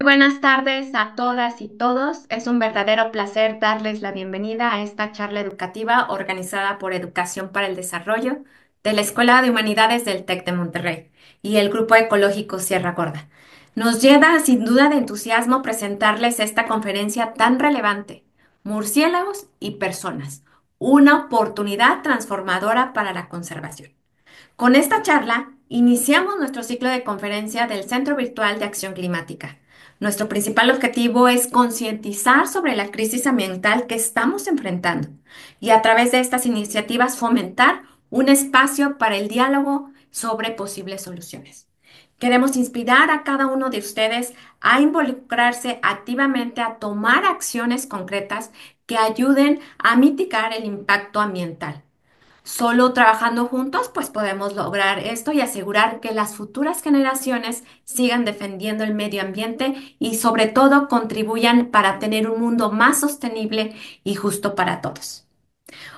Buenas tardes a todas y todos. Es un verdadero placer darles la bienvenida a esta charla educativa organizada por Educación para el Desarrollo de la Escuela de Humanidades del TEC de Monterrey y el Grupo Ecológico Sierra Gorda. Nos llena sin duda de entusiasmo presentarles esta conferencia tan relevante, Murciélagos y Personas, una oportunidad transformadora para la conservación. Con esta charla, iniciamos nuestro ciclo de conferencia del Centro Virtual de Acción Climática. Nuestro principal objetivo es concientizar sobre la crisis ambiental que estamos enfrentando y a través de estas iniciativas fomentar un espacio para el diálogo sobre posibles soluciones. Queremos inspirar a cada uno de ustedes a involucrarse activamente, a tomar acciones concretas que ayuden a mitigar el impacto ambiental. Solo trabajando juntos, pues podemos lograr esto y asegurar que las futuras generaciones sigan defendiendo el medio ambiente y sobre todo contribuyan para tener un mundo más sostenible y justo para todos.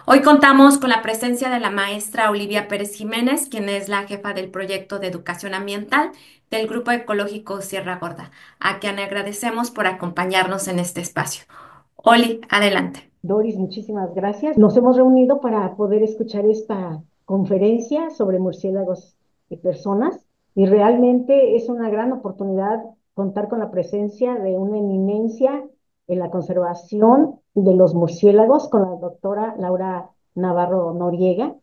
Hoy contamos con la presencia de la maestra Olivia Pérez Jiménez, quien es la jefa del proyecto de educación ambiental del Grupo Ecológico Sierra Gorda, a quien agradecemos por acompañarnos en este espacio. Oli, adelante. Doris, muchísimas gracias. Nos hemos reunido para poder escuchar esta conferencia sobre murciélagos y personas y realmente es una gran oportunidad contar con la presencia de una eminencia en la conservación de los murciélagos con la doctora Laura Navarro Noriega,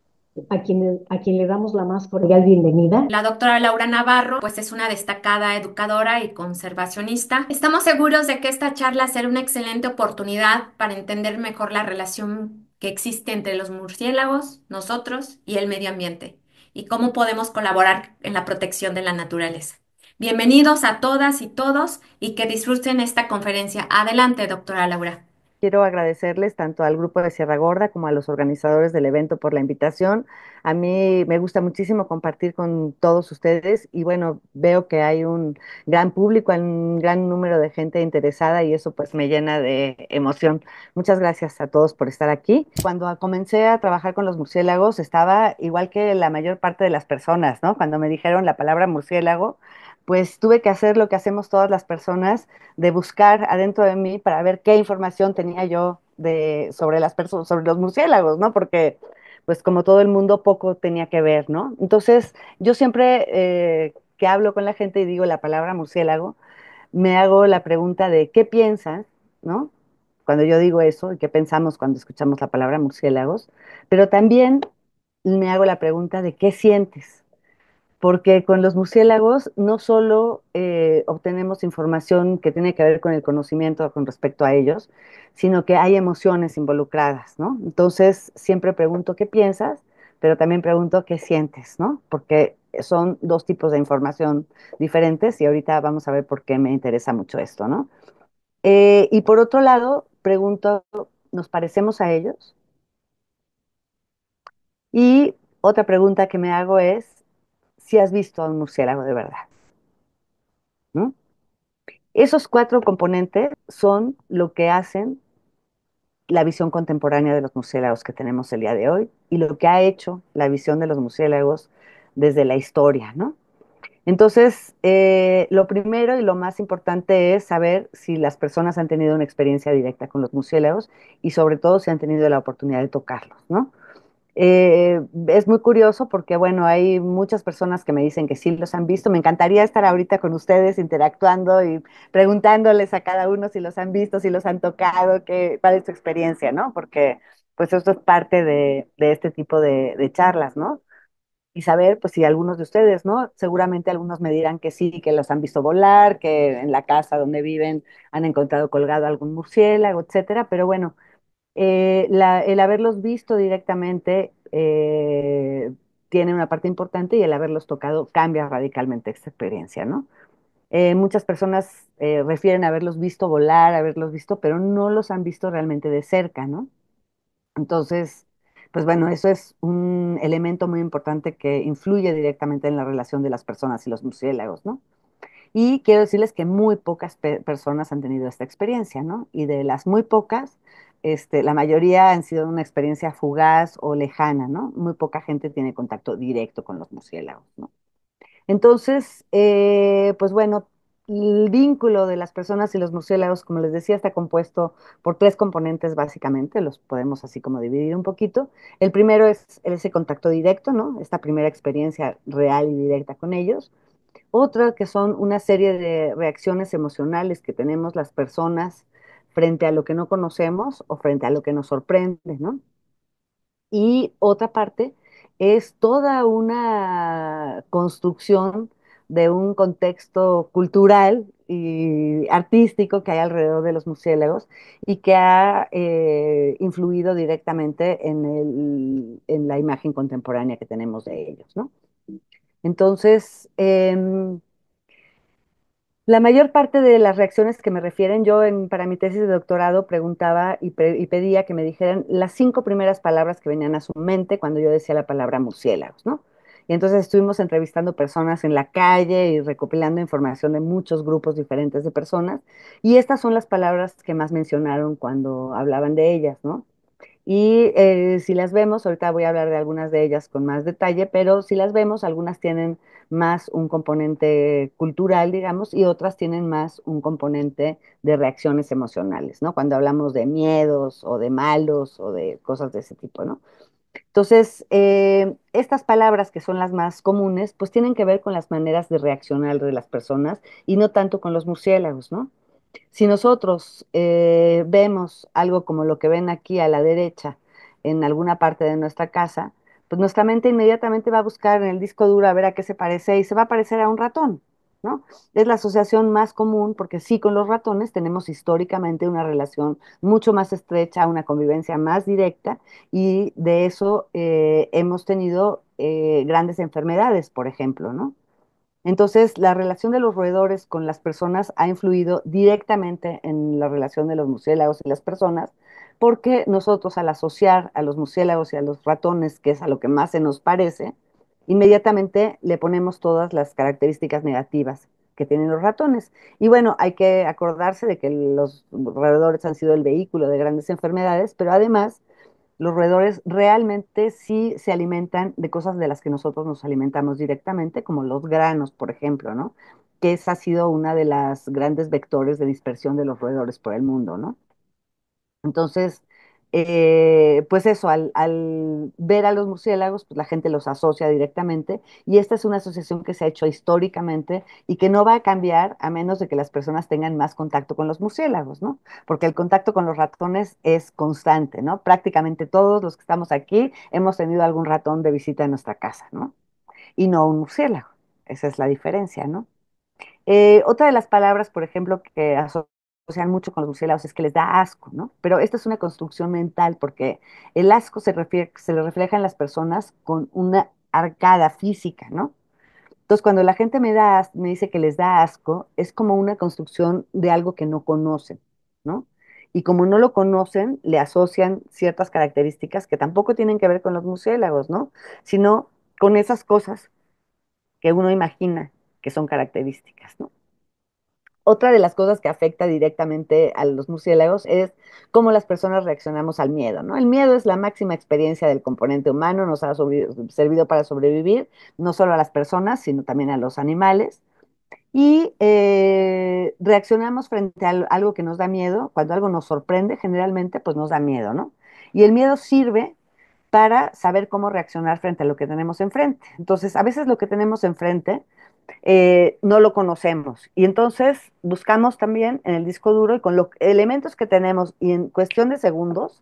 a quien le damos la más cordial bienvenida. La doctora Laura Navarro, pues es una destacada educadora y conservacionista. Estamos seguros de que esta charla será una excelente oportunidad para entender mejor la relación que existe entre los murciélagos, nosotros y el medio ambiente, y cómo podemos colaborar en la protección de la naturaleza. Bienvenidos a todas y todos y que disfruten esta conferencia. Adelante, doctora Laura. Quiero agradecerles tanto al grupo de Sierra Gorda como a los organizadores del evento por la invitación. A mí me gusta muchísimo compartir con todos ustedes y bueno, veo que hay un gran público, un gran número de gente interesada y eso pues me llena de emoción. Muchas gracias a todos por estar aquí. Cuando comencé a trabajar con los murciélagos estaba igual que la mayor parte de las personas, ¿no? Cuando me dijeron la palabra murciélago, pues tuve que hacer lo que hacemos todas las personas de buscar adentro de mí para ver qué información tenía yo sobre las personas, sobre los murciélagos, ¿no? Porque, pues como todo el mundo, poco tenía que ver, ¿no? Entonces, yo siempre que hablo con la gente y digo la palabra murciélago, me hago la pregunta de ¿qué piensas, ¿no? Cuando yo digo eso, y qué pensamos cuando escuchamos la palabra murciélagos, pero también me hago la pregunta de ¿qué sientes? Porque con los murciélagos no solo obtenemos información que tiene que ver con el conocimiento con respecto a ellos, sino que hay emociones involucradas, ¿no? Entonces, siempre pregunto qué piensas, pero también pregunto qué sientes, ¿no? Porque son dos tipos de información diferentes y ahorita vamos a ver por qué me interesa mucho esto, ¿no? Y por otro lado, pregunto, ¿nos parecemos a ellos? Y otra pregunta que me hago es si has visto a un murciélago de verdad, ¿no? Esos cuatro componentes son lo que hacen la visión contemporánea de los murciélagos que tenemos el día de hoy y lo que ha hecho la visión de los murciélagos desde la historia, ¿no? Entonces, lo primero y lo más importante es saber si las personas han tenido una experiencia directa con los murciélagos y sobre todo si han tenido la oportunidad de tocarlos, ¿no? Es muy curioso porque, bueno, hay muchas personas que me dicen que sí los han visto. Me encantaría estar ahorita con ustedes interactuando y preguntándoles a cada uno si los han visto, si los han tocado, cuál es su experiencia, ¿no? Porque, pues, esto es parte de este tipo de charlas, ¿no? Y saber, pues, si algunos de ustedes, ¿no? Seguramente algunos me dirán que sí, que los han visto volar, que en la casa donde viven han encontrado colgado algún murciélago, etcétera. Pero bueno, el haberlos visto directamente tiene una parte importante y el haberlos tocado cambia radicalmente esta experiencia, ¿no? Muchas personas refieren a haberlos visto volar, haberlos visto, pero no los han visto realmente de cerca, ¿no? Entonces, pues bueno, eso es un elemento muy importante que influye directamente en la relación de las personas y los murciélagos, ¿no? Y quiero decirles que muy pocas personas han tenido esta experiencia, ¿no? Y de las muy pocas, la mayoría han sido una experiencia fugaz o lejana, ¿no? Muy poca gente tiene contacto directo con los murciélagos, ¿no? Entonces, pues bueno, el vínculo de las personas y los murciélagos, como les decía, está compuesto por tres componentes básicamente, los podemos así como dividir un poquito. El primero es ese contacto directo, ¿no? Esta primera experiencia real y directa con ellos. Otra que son una serie de reacciones emocionales que tenemos las personas frente a lo que no conocemos o frente a lo que nos sorprende, ¿no? Y otra parte es toda una construcción de un contexto cultural y artístico que hay alrededor de los murciélagos y que ha influido directamente en la imagen contemporánea que tenemos de ellos, ¿no? Entonces, la mayor parte de las reacciones que me refieren, para mi tesis de doctorado preguntaba y pedía que me dijeran las 5 primeras palabras que venían a su mente cuando yo decía la palabra murciélagos, ¿no? Y entonces estuvimos entrevistando personas en la calle y recopilando información de muchos grupos diferentes de personas, y estas son las palabras que más mencionaron cuando hablaban de ellas, ¿no? Y si las vemos, ahorita voy a hablar de algunas de ellas con más detalle, pero si las vemos, algunas tienen más un componente cultural, digamos, y otras tienen más un componente de reacciones emocionales, ¿no? Cuando hablamos de miedos o de malos o de cosas de ese tipo, ¿no? Entonces, estas palabras que son las más comunes, pues tienen que ver con las maneras de reaccionar de las personas y no tanto con los murciélagos, ¿no? Si nosotros vemos algo como lo que ven aquí a la derecha en alguna parte de nuestra casa, pues nuestra mente inmediatamente va a buscar en el disco duro a ver a qué se parece y se va a parecer a un ratón, ¿no? Es la asociación más común porque sí, con los ratones tenemos históricamente una relación mucho más estrecha, una convivencia más directa y de eso hemos tenido grandes enfermedades, por ejemplo, ¿no? Entonces, la relación de los roedores con las personas ha influido directamente en la relación de los murciélagos y las personas, porque nosotros al asociar a los murciélagos y a los ratones, que es a lo que más se nos parece, inmediatamente le ponemos todas las características negativas que tienen los ratones. Y bueno, hay que acordarse de que los roedores han sido el vehículo de grandes enfermedades, pero además los roedores realmente sí se alimentan de cosas de las que nosotros nos alimentamos directamente, como los granos, por ejemplo, ¿no? Que esa ha sido una de las grandes vectores de dispersión de los roedores por el mundo, ¿no? Entonces, pues eso, al ver a los murciélagos, pues la gente los asocia directamente y esta es una asociación que se ha hecho históricamente y que no va a cambiar a menos de que las personas tengan más contacto con los murciélagos, ¿no? Porque el contacto con los ratones es constante, ¿no? Prácticamente todos los que estamos aquí hemos tenido algún ratón de visita en nuestra casa, ¿no? Y no un murciélago. Esa es la diferencia, ¿no? Otra de las palabras, por ejemplo, que asocian mucho con los murciélagos es que les da asco, ¿no? Pero esta es una construcción mental porque el asco se le refleja en las personas con una arcada física, ¿no? Entonces, cuando la gente me dice que les da asco, es como una construcción de algo que no conocen, ¿no? Y como no lo conocen, le asocian ciertas características que tampoco tienen que ver con los murciélagos, ¿no? Sino con esas cosas que uno imagina que son características, ¿no? Otra de las cosas que afecta directamente a los murciélagos es cómo las personas reaccionamos al miedo, ¿no? El miedo es la máxima experiencia del componente humano, nos ha servido para sobrevivir, no solo a las personas, sino también a los animales. Y reaccionamos frente a algo que nos da miedo, cuando algo nos sorprende, generalmente pues nos da miedo, ¿no? Y el miedo sirve para saber cómo reaccionar frente a lo que tenemos enfrente. Entonces, a veces lo que tenemos enfrente no lo conocemos. Y entonces buscamos también en el disco duro y con los elementos que tenemos y en cuestión de segundos,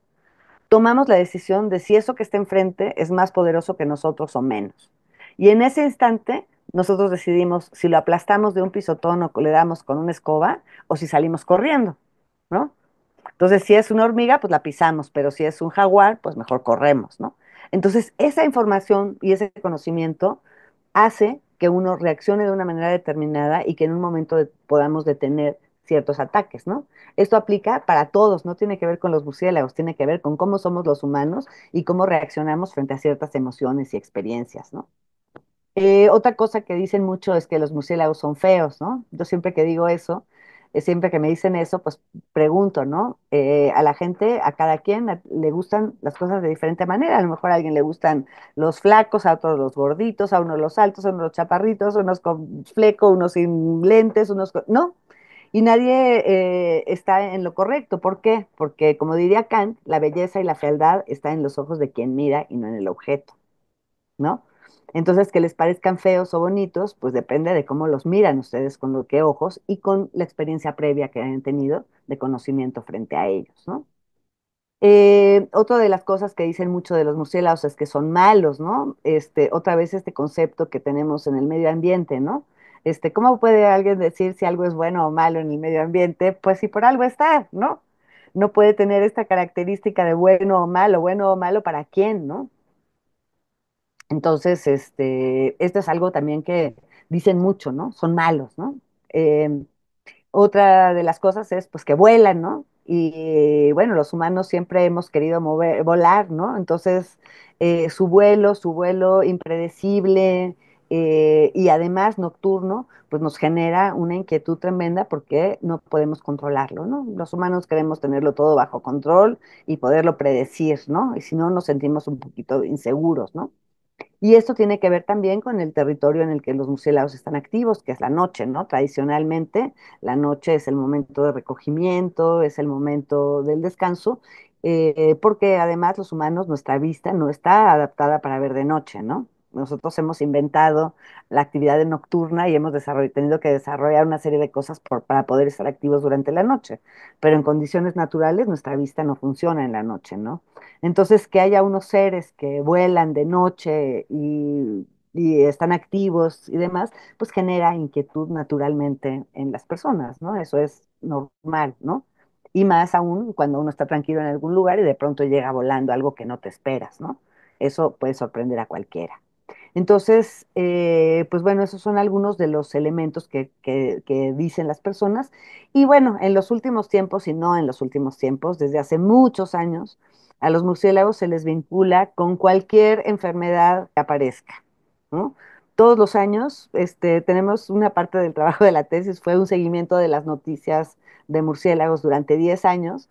tomamos la decisión de si eso que está enfrente es más poderoso que nosotros o menos. Y en ese instante, nosotros decidimos si lo aplastamos de un pisotón o le damos con una escoba o si salimos corriendo, ¿no? Entonces, si es una hormiga, pues la pisamos, pero si es un jaguar, pues mejor corremos, ¿no? Entonces, esa información y ese conocimiento hace que uno reaccione de una manera determinada y que en un momento podamos detener ciertos ataques, ¿no? Esto aplica para todos, no tiene que ver con los murciélagos, tiene que ver con cómo somos los humanos y cómo reaccionamos frente a ciertas emociones y experiencias, ¿no? Otra cosa que dicen mucho es que los murciélagos son feos, ¿no? Yo siempre que digo eso, Siempre que me dicen eso, pues pregunto, ¿no? A la gente, a cada quien le gustan las cosas de diferente manera. A lo mejor a alguien le gustan los flacos, a otros los gorditos, a unos los altos, a unos los chaparritos, unos con fleco, unos sin lentes, ¿no? Y nadie está en lo correcto. ¿Por qué? Porque, como diría Kant, la belleza y la fealdad está en los ojos de quien mira y no en el objeto, ¿no? Entonces, que les parezcan feos o bonitos, pues depende de cómo los miran ustedes, con lo qué ojos y con la experiencia previa que hayan tenido de conocimiento frente a ellos, ¿no? Otra de las cosas que dicen mucho de los murciélagos es que son malos, ¿no? Otra vez este concepto que tenemos en el medio ambiente, ¿no? ¿Cómo puede alguien decir si algo es bueno o malo en el medio ambiente? Pues si por algo está, ¿no? No puede tener esta característica de bueno o malo para quién, ¿no? Entonces, esto es algo también que dicen mucho, ¿no? Son malos, ¿no? Eh, Otra de las cosas es pues que vuelan, ¿no? Y bueno, los humanos siempre hemos querido volar, ¿no? Entonces, su vuelo impredecible y además nocturno, pues nos genera una inquietud tremenda porque no podemos controlarlo, ¿no? Los humanos queremos tenerlo todo bajo control y poderlo predecir, ¿no? Y si no, nos sentimos un poquito inseguros, ¿no? Y esto tiene que ver también con el territorio en el que los murciélagos están activos, que es la noche, ¿no? Tradicionalmente, la noche es el momento de recogimiento, es el momento del descanso, porque además los humanos, nuestra vista no está adaptada para ver de noche, ¿no? Nosotros hemos inventado la actividad nocturna y hemos tenido que desarrollar una serie de cosas para poder estar activos durante la noche, pero en condiciones naturales nuestra vista no funciona en la noche, ¿no? Entonces, que haya unos seres que vuelan de noche y están activos y demás, pues genera inquietud naturalmente en las personas, ¿no? Eso es normal, ¿no? Y más aún cuando uno está tranquilo en algún lugar y de pronto llega volando algo que no te esperas, ¿no? Eso puede sorprender a cualquiera. Entonces, pues bueno, esos son algunos de los elementos que dicen las personas. Y bueno, en los últimos tiempos, y no en los últimos tiempos, desde hace muchos años, a los murciélagos se les vincula con cualquier enfermedad que aparezca, ¿no? Todos los años, tenemos una parte del trabajo de la tesis, fue un seguimiento de las noticias de murciélagos durante 10 años,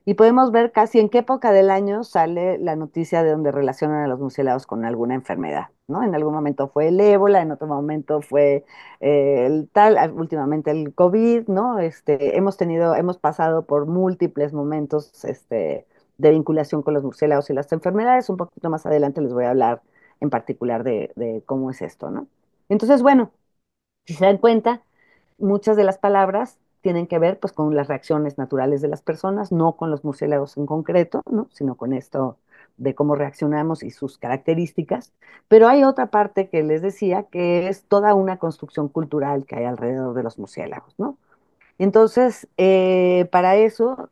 y podemos ver casi en qué época del año sale la noticia de donde relacionan a los murciélagos con alguna enfermedad, ¿no? En algún momento fue el ébola, en otro momento fue el tal, últimamente el COVID, ¿no? Hemos pasado por múltiples momentos, de vinculación con los murciélagos y las enfermedades. Un poquito más adelante les voy a hablar en particular de cómo es esto, ¿no? Entonces, bueno, si se dan cuenta, muchas de las palabras tienen que ver pues con las reacciones naturales de las personas, no con los murciélagos en concreto, ¿no? Sino con esto de cómo reaccionamos y sus características. Pero hay otra parte que les decía que es toda una construcción cultural que hay alrededor de los murciélagos, ¿no? Entonces, para eso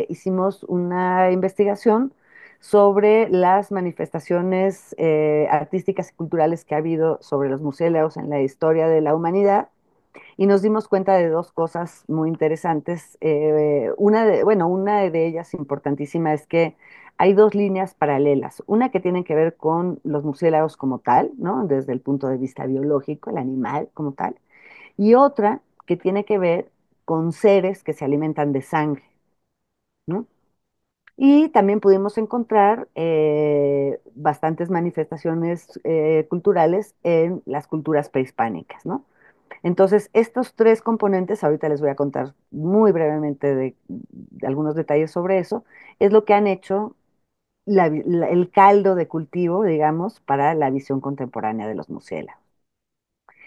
hicimos una investigación sobre las manifestaciones artísticas y culturales que ha habido sobre los murciélagos en la historia de la humanidad y nos dimos cuenta de dos cosas muy interesantes. Una de ellas importantísima es que hay dos líneas paralelas. Una que tiene que ver con los murciélagos como tal, ¿no? Desde el punto de vista biológico, el animal como tal, y otra que tiene que ver con seres que se alimentan de sangre, ¿no? Y también pudimos encontrar bastantes manifestaciones culturales en las culturas prehispánicas, ¿no? Entonces, estos tres componentes, ahorita les voy a contar muy brevemente de algunos detalles sobre eso, es lo que han hecho el caldo de cultivo, digamos, para la visión contemporánea de los murciélagos.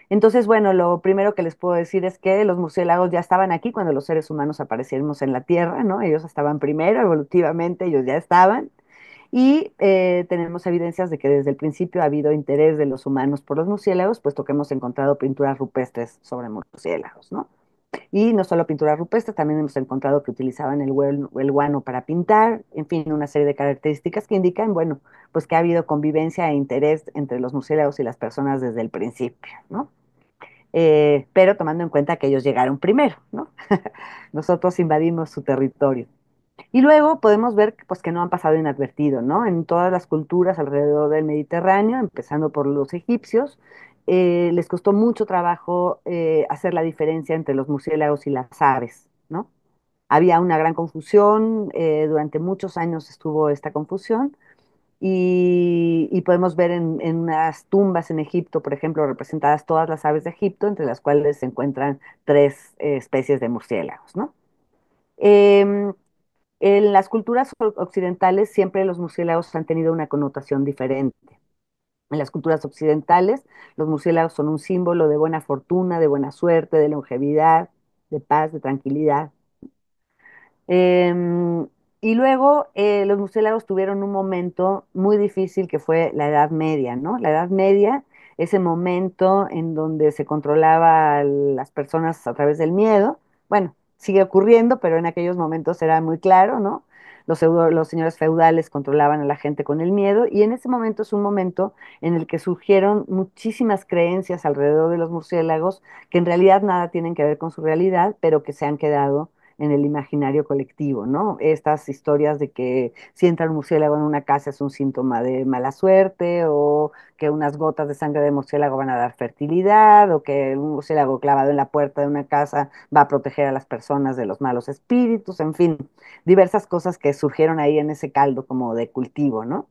Entonces, bueno, lo primero que les puedo decir es que los murciélagos ya estaban aquí cuando los seres humanos apareciéramos en la Tierra, ¿no? Ellos estaban primero, evolutivamente, ellos ya estaban. Y tenemos evidencias de que desde el principio ha habido interés de los humanos por los murciélagos, puesto que hemos encontrado pinturas rupestres sobre murciélagos, ¿no? Y no solo pinturas rupestres, también hemos encontrado que utilizaban el guano para pintar, en fin, una serie de características que indican, bueno, pues que ha habido convivencia e interés entre los murciélagos y las personas desde el principio, ¿no? Pero tomando en cuenta que ellos llegaron primero, ¿no? Nosotros invadimos su territorio. Y luego podemos ver pues, que no han pasado inadvertido, ¿no? En todas las culturas alrededor del Mediterráneo, empezando por los egipcios, les costó mucho trabajo hacer la diferencia entre los murciélagos y las aves, ¿no? Había una gran confusión, durante muchos años estuvo esta confusión y podemos ver en unas tumbas en Egipto, por ejemplo, representadas todas las aves de Egipto, entre las cuales se encuentran tres especies de murciélagos, ¿no? Em, en las culturas occidentales siempre los murciélagos han tenido una connotación diferente. En las culturas occidentales, los murciélagos son un símbolo de buena fortuna, de buena suerte, de longevidad, de paz, de tranquilidad. Eh, y luego los murciélagos tuvieron un momento muy difícil que fue la Edad Media, ¿no? La Edad Media, ese momento en donde se controlaba a las personas a través del miedo. Bueno, sigue ocurriendo, pero en aquellos momentos era muy claro, ¿no? Los señores feudales controlaban a la gente con el miedo y en ese momento es un momento en el que surgieron muchísimas creencias alrededor de los murciélagos que en realidad nada tienen que ver con su realidad, pero que se han quedado en el imaginario colectivo, ¿no? Estas historias de que si entra un murciélago en una casa es un síntoma de mala suerte, o que unas gotas de sangre de murciélago van a dar fertilidad, o que un murciélago clavado en la puerta de una casa va a proteger a las personas de los malos espíritus, en fin, diversas cosas que surgieron ahí en ese caldo como de cultivo, ¿no?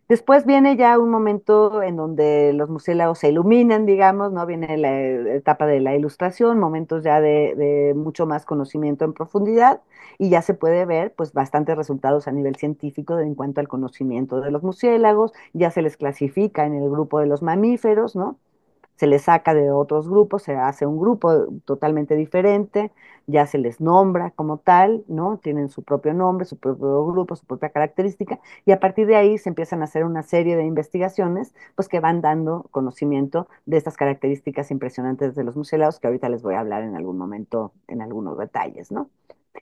Después viene ya un momento en donde los murciélagos se iluminan, digamos, ¿no? Viene la etapa de la ilustración, momentos ya de mucho más conocimiento en profundidad y ya se puede ver pues bastantes resultados a nivel científico en cuanto al conocimiento de los murciélagos, ya se les clasifica en el grupo de los mamíferos, ¿no? Se les saca de otros grupos, se hace un grupo totalmente diferente, ya se les nombra como tal, ¿no? Tienen su propio nombre, su propio grupo, su propia característica, y a partir de ahí se empiezan a hacer una serie de investigaciones, pues que van dando conocimiento de estas características impresionantes de los murciélagos, que ahorita les voy a hablar en algún momento, en algunos detalles, ¿no?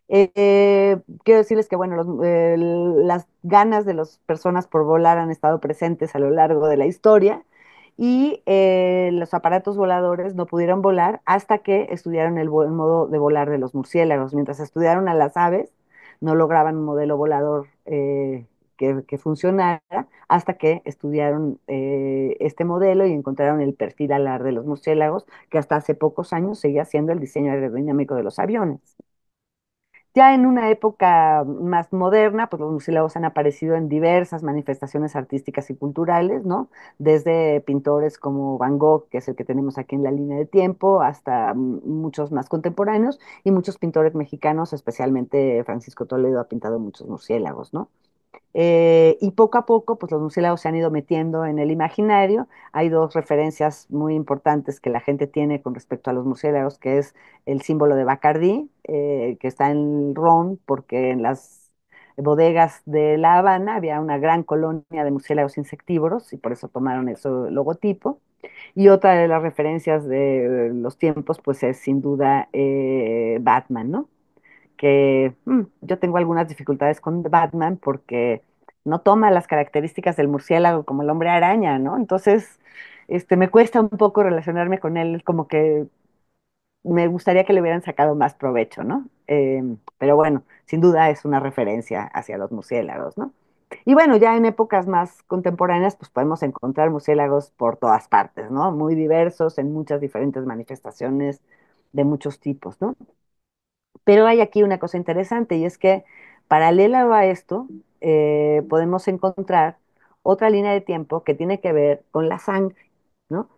Quiero decirles que, bueno, las ganas de las personas por volar han estado presentes a lo largo de la historia y los aparatos voladores no pudieron volar hasta que estudiaron el modo de volar de los murciélagos. Mientras estudiaron a las aves, no lograban un modelo volador que funcionara hasta que estudiaron este modelo y encontraron el perfil alar de los murciélagos, que hasta hace pocos años seguía siendo el diseño aerodinámico de los aviones. Ya en una época más moderna, pues los murciélagos han aparecido en diversas manifestaciones artísticas y culturales, ¿no? Desde pintores como Van Gogh, que es el que tenemos aquí en la línea de tiempo, hasta muchos más contemporáneos y muchos pintores mexicanos, especialmente Francisco Toledo ha pintado muchos murciélagos, ¿no? Y poco a poco, pues los murciélagos se han ido metiendo en el imaginario. Hay dos referencias muy importantes que la gente tiene con respecto a los murciélagos, que es el símbolo de Bacardí, que está en ron, porque en las bodegas de La Habana había una gran colonia de murciélagos insectívoros y por eso tomaron ese logotipo. Y otra de las referencias de los tiempos, pues es sin duda Batman, ¿no? Que yo tengo algunas dificultades con Batman porque no toma las características del murciélago como el hombre araña, ¿no? Entonces, me cuesta un poco relacionarme con él, como que me gustaría que le hubieran sacado más provecho, ¿no? Pero bueno, sin duda es una referencia hacia los murciélagos, ¿no? Y bueno, ya en épocas más contemporáneas, pues podemos encontrar murciélagos por todas partes, ¿no? Muy diversos, en muchas diferentes manifestaciones de muchos tipos, ¿no? Pero hay aquí una cosa interesante y es que paralelo a esto, podemos encontrar otra línea de tiempo que tiene que ver con la sangre, ¿no?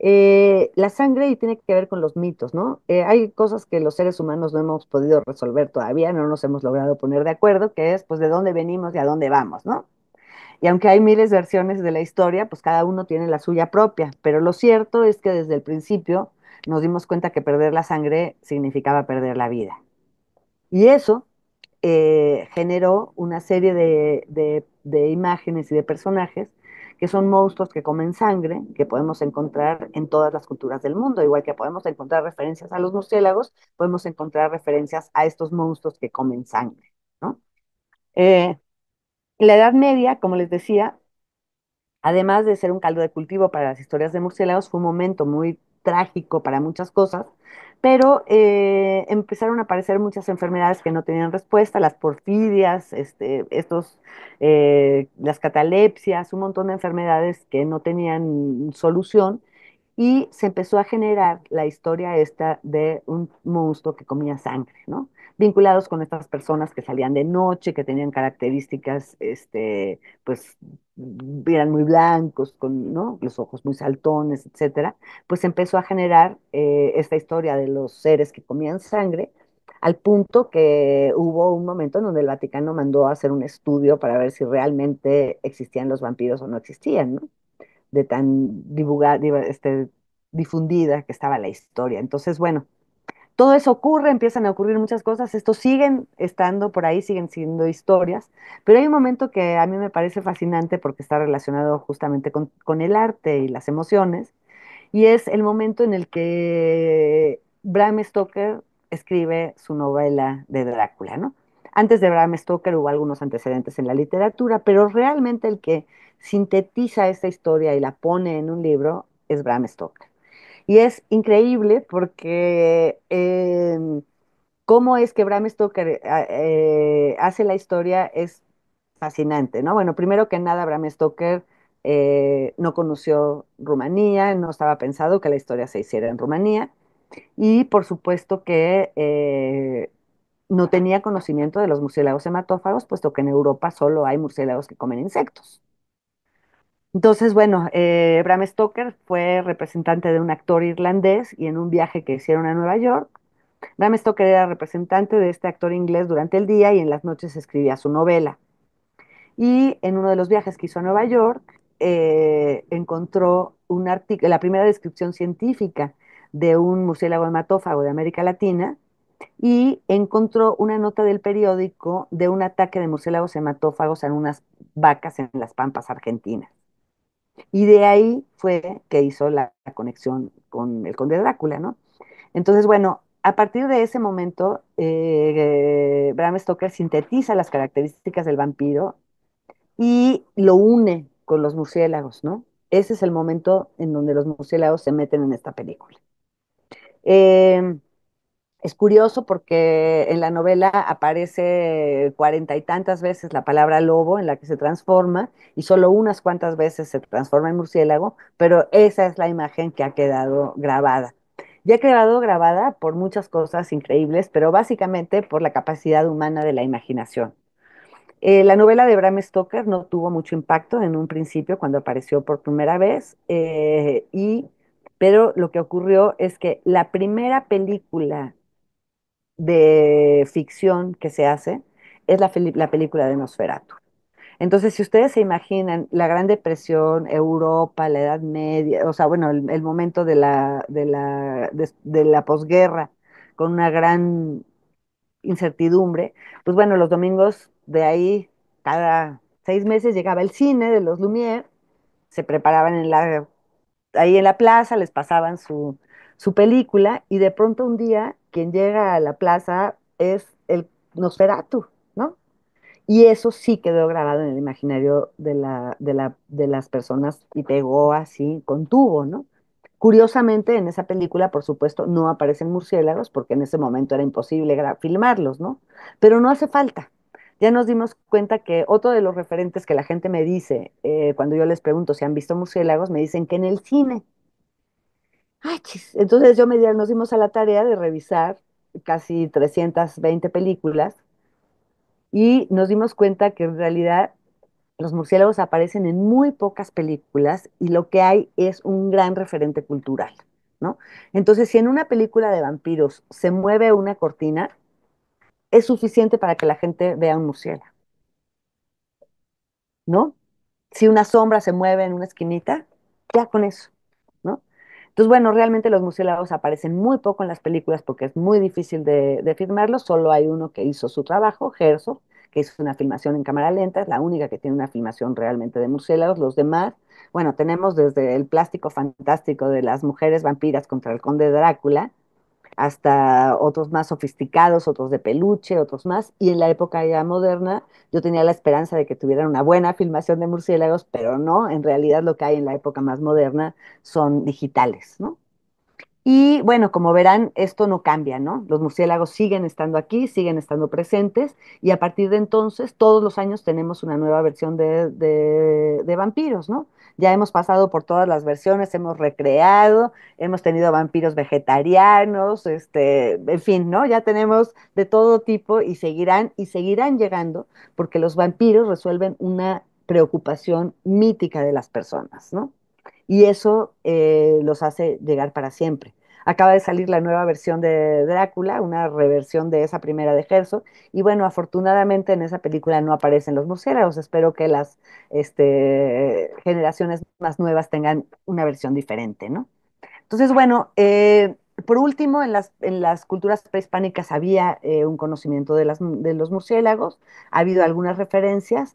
La sangre y tiene que ver con los mitos, ¿no? Hay cosas que los seres humanos no hemos podido resolver todavía, no nos hemos logrado poner de acuerdo, que es pues de dónde venimos y a dónde vamos, ¿no? Y aunque hay miles de versiones de la historia, pues cada uno tiene la suya propia, pero lo cierto es que desde el principio nos dimos cuenta que perder la sangre significaba perder la vida. Y eso generó una serie de imágenes y de personajes que son monstruos que comen sangre, que podemos encontrar en todas las culturas del mundo. Igual que podemos encontrar referencias a los murciélagos, podemos encontrar referencias a estos monstruos que comen sangre, ¿no? En la Edad Media, como les decía, además de ser un caldo de cultivo para las historias de murciélagos, fue un momento muy trágico para muchas cosas, pero empezaron a aparecer muchas enfermedades que no tenían respuesta, las porfirias, las catalepsias, un montón de enfermedades que no tenían solución y se empezó a generar la historia esta de un monstruo que comía sangre, ¿no? Vinculados con estas personas que salían de noche, que tenían características, pues, eran muy blancos, con, ¿no? Los ojos muy saltones, etcétera. Pues empezó a generar esta historia de los seres que comían sangre, al punto que hubo un momento en donde el Vaticano mandó a hacer un estudio para ver si realmente existían los vampiros o no existían, ¿no? De tan difundida que estaba la historia. Entonces, bueno, todo eso ocurre, empiezan a ocurrir muchas cosas, estos siguen estando por ahí, siguen siendo historias, pero hay un momento que a mí me parece fascinante porque está relacionado justamente con el arte y las emociones, y es el momento en el que Bram Stoker escribe su novela de Drácula, ¿no? Antes de Bram Stoker hubo algunos antecedentes en la literatura, pero realmente el que sintetiza esta historia y la pone en un libro es Bram Stoker. Y es increíble porque cómo es que Bram Stoker hace la historia es fascinante, ¿no? Bueno, primero que nada, Bram Stoker no conoció Rumanía, no estaba pensado que la historia se hiciera en Rumanía y por supuesto que no tenía conocimiento de los murciélagos hematófagos, puesto que en Europa solo hay murciélagos que comen insectos. Entonces, bueno, Bram Stoker fue representante de un actor irlandés y en un viaje que hicieron a Nueva York, Bram Stoker era representante de este actor inglés durante el día y en las noches escribía su novela. Y en uno de los viajes que hizo a Nueva York, encontró un artículo, la primera descripción científica de un murciélago hematófago de América Latina y encontró una nota del periódico de un ataque de murciélagos hematófagos en unas vacas en las pampas argentinas. Y de ahí fue que hizo la conexión con el Conde Drácula, ¿no? Entonces, bueno, a partir de ese momento, Bram Stoker sintetiza las características del vampiro y lo une con los murciélagos, ¿no? Ese es el momento en donde los murciélagos se meten en esta película. Eh, es curioso porque en la novela aparece cuarenta y tantas veces la palabra lobo en la que se transforma y solo unas cuantas veces se transforma en murciélago, pero esa es la imagen que ha quedado grabada. Ya ha quedado grabada por muchas cosas increíbles, pero básicamente por la capacidad humana de la imaginación. La novela de Bram Stoker no tuvo mucho impacto en un principio cuando apareció por primera vez, pero lo que ocurrió es que la primera película de ficción que se hace es la película de Nosferatu. Entonces, si ustedes se imaginan la Gran Depresión, Europa, la Edad Media, o sea, bueno, el momento de la posguerra, con una gran incertidumbre, pues bueno, los domingos de ahí, cada 6 meses llegaba el cine de los Lumière, se preparaban ahí en la plaza, les pasaban su película y de pronto un día quien llega a la plaza es el Nosferatu, ¿no? Y eso sí quedó grabado en el imaginario de las personas y pegó así con tubo, ¿no? Curiosamente, en esa película, por supuesto, no aparecen murciélagos porque en ese momento era imposible filmarlos, ¿no? Pero no hace falta. Ya nos dimos cuenta que otro de los referentes que la gente me dice cuando yo les pregunto si han visto murciélagos, me dicen que en el cine. Ay, chis. Entonces nos dimos a la tarea de revisar casi 320 películas y nos dimos cuenta que en realidad los murciélagos aparecen en muy pocas películas y lo que hay es un gran referente cultural, ¿no? Entonces, si en una película de vampiros se mueve una cortina, es suficiente para que la gente vea un murciélago, ¿no? Si una sombra se mueve en una esquinita, ya con eso, ¿no? Entonces, bueno, realmente los murciélagos aparecen muy poco en las películas porque es muy difícil de filmarlos. Solo hay uno que hizo su trabajo, Herzog, que hizo una filmación en cámara lenta, es la única que tiene una filmación realmente de murciélagos. Los demás, bueno, tenemos desde el plástico fantástico de las mujeres vampiras contra el conde Drácula, hasta otros más sofisticados, otros de peluche, otros más. Y en la época ya moderna, yo tenía la esperanza de que tuvieran una buena filmación de murciélagos, pero no, en realidad lo que hay en la época más moderna son digitales, ¿no? Y bueno, como verán, esto no cambia, ¿no? Los murciélagos siguen estando aquí, siguen estando presentes, y a partir de entonces, todos los años tenemos una nueva versión de vampiros, ¿no? Ya hemos pasado por todas las versiones, hemos recreado, hemos tenido vampiros vegetarianos, en fin, ¿no? Ya tenemos de todo tipo y seguirán llegando porque los vampiros resuelven una preocupación mítica de las personas, ¿no? Y eso los hace llegar para siempre. Acaba de salir la nueva versión de Drácula, una reversión de esa primera de Herzog, y bueno, afortunadamente en esa película no aparecen los murciélagos. Espero que las generaciones más nuevas tengan una versión diferente, ¿no? Entonces, bueno, por último, en las culturas prehispánicas había un conocimiento de los murciélagos, ha habido algunas referencias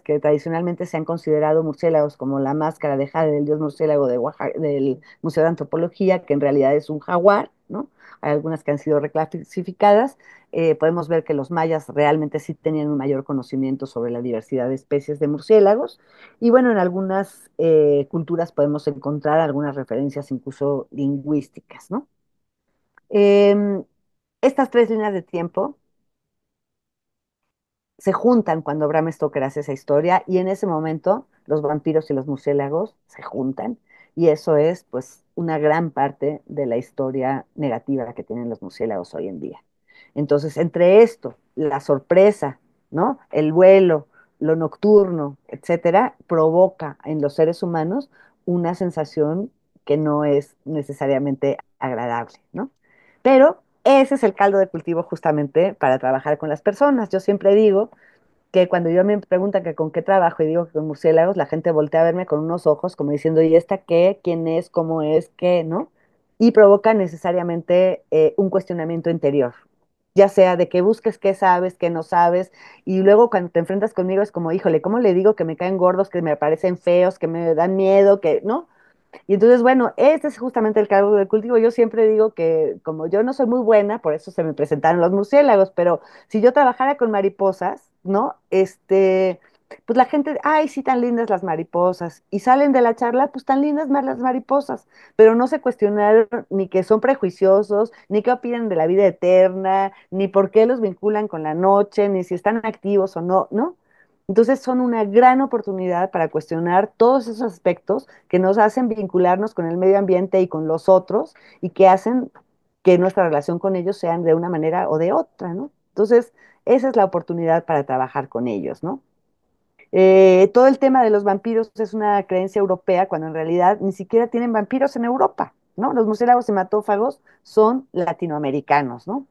que tradicionalmente se han considerado murciélagos, como la máscara de jade del dios murciélago de Oaxaca, del Museo de Antropología, que en realidad es un jaguar, ¿no? Hay algunas que han sido reclasificadas. Podemos ver que los mayas realmente sí tenían un mayor conocimiento sobre la diversidad de especies de murciélagos. Y bueno, en algunas culturas podemos encontrar algunas referencias incluso lingüísticas, ¿no? Em, Estas tres líneas de tiempo se juntan cuando Bram Stoker hace esa historia y en ese momento los vampiros y los murciélagos se juntan y eso es pues una gran parte de la historia negativa que tienen los murciélagos hoy en día. Entonces, entre esto, la sorpresa, ¿no? El vuelo, lo nocturno, etcétera, provoca en los seres humanos una sensación que no es necesariamente agradable, ¿no? Pero ese es el caldo de cultivo justamente para trabajar con las personas. Yo siempre digo que cuando yo me preguntan que con qué trabajo y digo que con murciélagos, la gente voltea a verme con unos ojos como diciendo, ¿y esta qué? ¿Quién es? ¿Cómo es? ¿Qué? ¿No? Y provoca necesariamente un cuestionamiento interior, ya sea de que busques qué sabes, qué no sabes, y luego cuando te enfrentas conmigo es como, híjole, ¿cómo le digo que me caen gordos, que me parecen feos, que me dan miedo, que, ¿no? Y entonces, bueno, este es justamente el cargo del cultivo. Yo siempre digo que como yo no soy muy buena, por eso se me presentaron los murciélagos, pero si yo trabajara con mariposas, ¿no? Pues la gente, ay, sí, tan lindas las mariposas. Y salen de la charla, pues tan lindas más las mariposas, pero no se cuestionaron ni que son prejuiciosos, ni qué opinan de la vida eterna, ni por qué los vinculan con la noche, ni si están activos o no, ¿no? Entonces son una gran oportunidad para cuestionar todos esos aspectos que nos hacen vincularnos con el medio ambiente y con los otros y que hacen que nuestra relación con ellos sean de una manera o de otra, ¿no? Entonces, esa es la oportunidad para trabajar con ellos, ¿no? Todo el tema de los vampiros es una creencia europea cuando en realidad ni siquiera tienen vampiros en Europa, ¿no? Los murciélagos hematófagos son latinoamericanos, ¿no?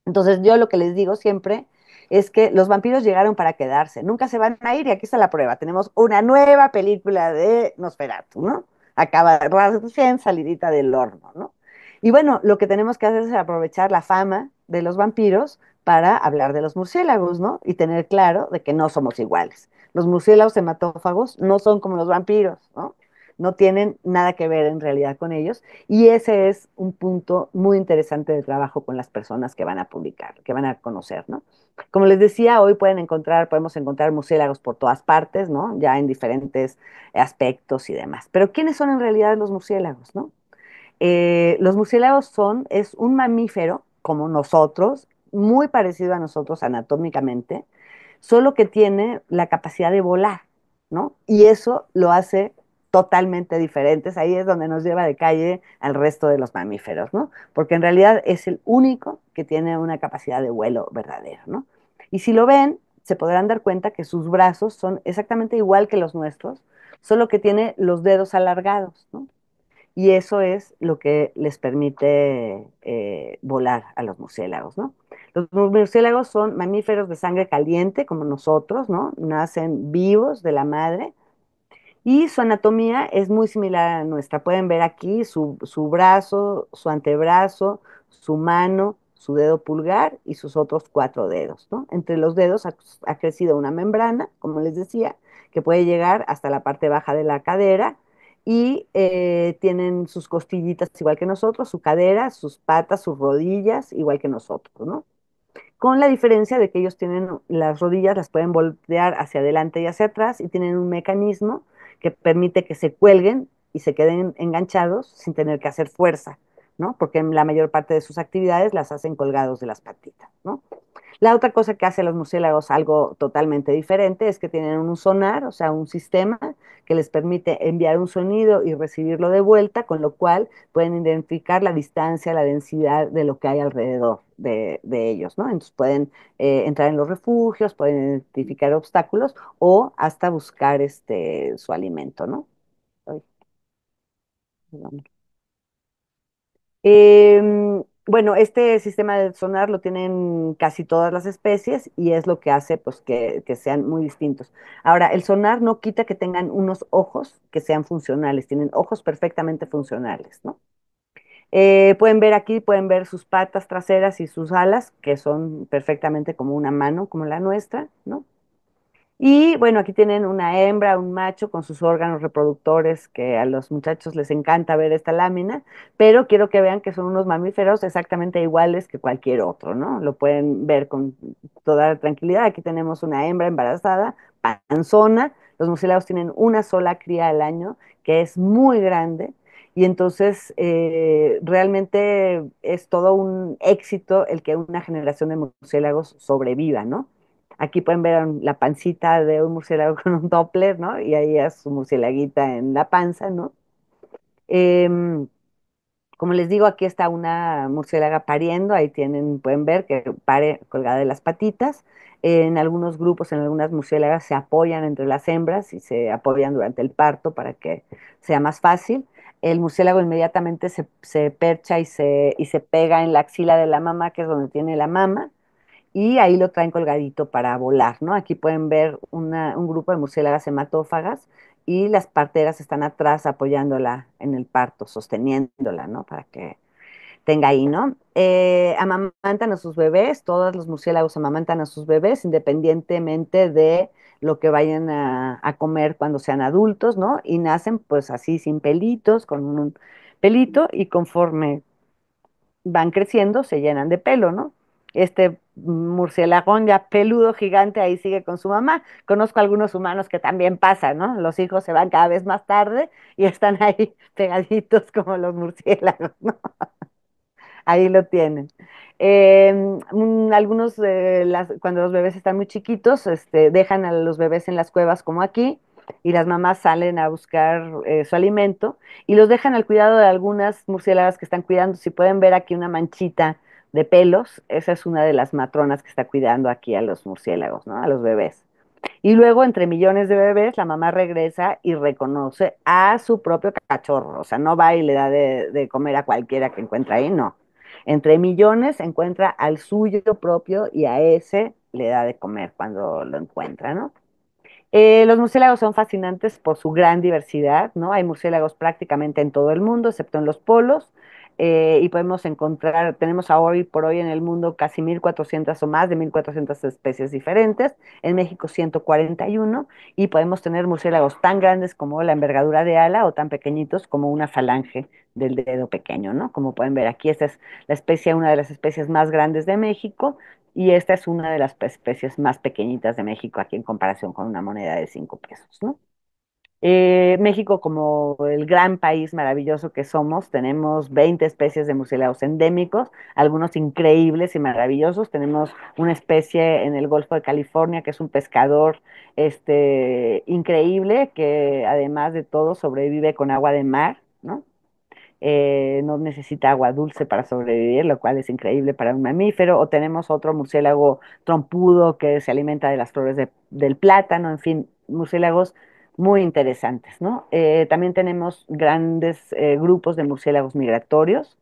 Entonces yo lo que les digo siempre es que los vampiros llegaron para quedarse, nunca se van a ir y aquí está la prueba. Tenemos una nueva película de Nosferatu, ¿no? Acaba recién salidita del horno, ¿no? Y bueno, lo que tenemos que hacer es aprovechar la fama de los vampiros para hablar de los murciélagos, ¿no? Y tener claro de que no somos iguales. Los murciélagos hematófagos no son como los vampiros, ¿no? No tienen nada que ver en realidad con ellos y ese es un punto muy interesante de trabajo con las personas que van a publicar, que van a conocer, ¿no? Como les decía, hoy podemos encontrar murciélagos por todas partes, ¿no? Ya en diferentes aspectos y demás. Pero ¿quiénes son en realidad los murciélagos, no? Los murciélagos es un mamífero como nosotros, muy parecido a nosotros anatómicamente, solo que tiene la capacidad de volar, ¿no? Y eso lo hace totalmente diferentes. Ahí es donde nos lleva de calle al resto de los mamíferos, ¿no? Porque en realidad es el único que tiene una capacidad de vuelo verdadero, ¿no? Y si lo ven, se podrán dar cuenta que sus brazos son exactamente igual que los nuestros, solo que tiene los dedos alargados, ¿no? Y eso es lo que les permite volar a los murciélagos, ¿no? Los murciélagos son mamíferos de sangre caliente, como nosotros, ¿no? Nacen vivos de la madre y su anatomía es muy similar a la nuestra. Pueden ver aquí su brazo, su antebrazo, su mano, su dedo pulgar y sus otros cuatro dedos, ¿no? Entre los dedos ha crecido una membrana, como les decía, que puede llegar hasta la parte baja de la cadera y tienen sus costillitas igual que nosotros, su cadera, sus patas, sus rodillas igual que nosotros, ¿no? Con la diferencia de que ellos tienen las rodillas, las pueden voltear hacia adelante y hacia atrás y tienen un mecanismo que permite que se cuelguen y se queden enganchados sin tener que hacer fuerza, ¿no? Porque la mayor parte de sus actividades las hacen colgados de las patitas, ¿no? La otra cosa que hacen los murciélagos, algo totalmente diferente, es que tienen un sonar, o sea, un sistema que les permite enviar un sonido y recibirlo de vuelta, con lo cual pueden identificar la distancia, la densidad de lo que hay alrededor de ellos, ¿no? Entonces pueden entrar en los refugios, pueden identificar obstáculos o hasta buscar su alimento, ¿no? Ay, perdón. Bueno, este sistema de sonar lo tienen casi todas las especies y es lo que hace pues, que sean muy distintos. Ahora, el sonar no quita que tengan unos ojos que sean funcionales, tienen ojos perfectamente funcionales, ¿no? Pueden ver aquí, pueden ver sus patas traseras y sus alas, que son perfectamente como una mano, como la nuestra, ¿no? Y bueno, aquí tienen una hembra, un macho con sus órganos reproductores, que a los muchachos les encanta ver esta lámina, pero quiero que vean que son unos mamíferos exactamente iguales que cualquier otro, ¿no? Lo pueden ver con toda tranquilidad. Aquí tenemos una hembra embarazada, panzona. Los murciélagos tienen una sola cría al año, que es muy grande. Y entonces realmente es todo un éxito el que una generación de murciélagos sobreviva, ¿no? Aquí pueden ver la pancita de un murciélago con un Doppler, ¿no? Y ahí es su murcielaguita en la panza, ¿no? Em, Como les digo, aquí está una murciélaga pariendo, ahí tienen, pueden ver que pare colgada de las patitas. En algunos grupos, en algunas murciélagas se apoyan entre las hembras y se apoyan durante el parto para que sea más fácil. El murciélago inmediatamente se percha y se pega en la axila de la mamá, que es donde tiene la mama, y ahí lo traen colgadito para volar, ¿no? Aquí pueden ver un grupo de murciélagas hematófagas y las parteras están atrás apoyándola en el parto, sosteniéndola, ¿no? Para que tenga ahí, ¿no? Amamantan a sus bebés, todos los murciélagos amamantan a sus bebés independientemente de lo que vayan a comer cuando sean adultos, ¿no? Y nacen pues así sin pelitos, con un pelito y conforme van creciendo, se llenan de pelo, ¿no? Este murciélagón ya peludo gigante ahí sigue con su mamá. Conozco algunos humanos que también pasa, ¿no? Los hijos se van cada vez más tarde y están ahí pegaditos como los murciélagos, ¿no? Ahí lo tienen. Algunos, cuando los bebés están muy chiquitos, dejan a los bebés en las cuevas como aquí y las mamás salen a buscar su alimento y los dejan al cuidado de algunas murciélagas que están cuidando. Si pueden ver aquí una manchita de pelos, esa es una de las matronas que está cuidando aquí a los murciélagos, ¿no? A los bebés. Y luego, entre millones de bebés, la mamá regresa y reconoce a su propio cachorro. O sea, no va y le da de comer a cualquiera que encuentra ahí, no. Entre millones encuentra al suyo propio y a ese le da de comer cuando lo encuentra, ¿no? Los murciélagos son fascinantes por su gran diversidad, ¿no? Hay murciélagos prácticamente en todo el mundo, excepto en los polos, y podemos encontrar, tenemos hoy por hoy en el mundo casi 1.400 o más de 1.400 especies diferentes, en México 141, y podemos tener murciélagos tan grandes como la envergadura de ala o tan pequeñitos como una falange del dedo pequeño, ¿no? Como pueden ver aquí, esta es la especie, una de las especies más grandes de México, y esta es una de las especies más pequeñitas de México aquí en comparación con una moneda de 5 pesos, ¿no? México, como el gran país maravilloso que somos, tenemos 20 especies de murciélagos endémicos, algunos increíbles y maravillosos. Tenemos una especie en el Golfo de California que es un pescador increíble que además de todo sobrevive con agua de mar, ¿no? No necesita agua dulce para sobrevivir, lo cual es increíble para un mamífero. O tenemos otro murciélago trompudo que se alimenta de las flores del plátano, en fin, murciélagos muy interesantes, ¿no? También tenemos grandes grupos de murciélagos migratorios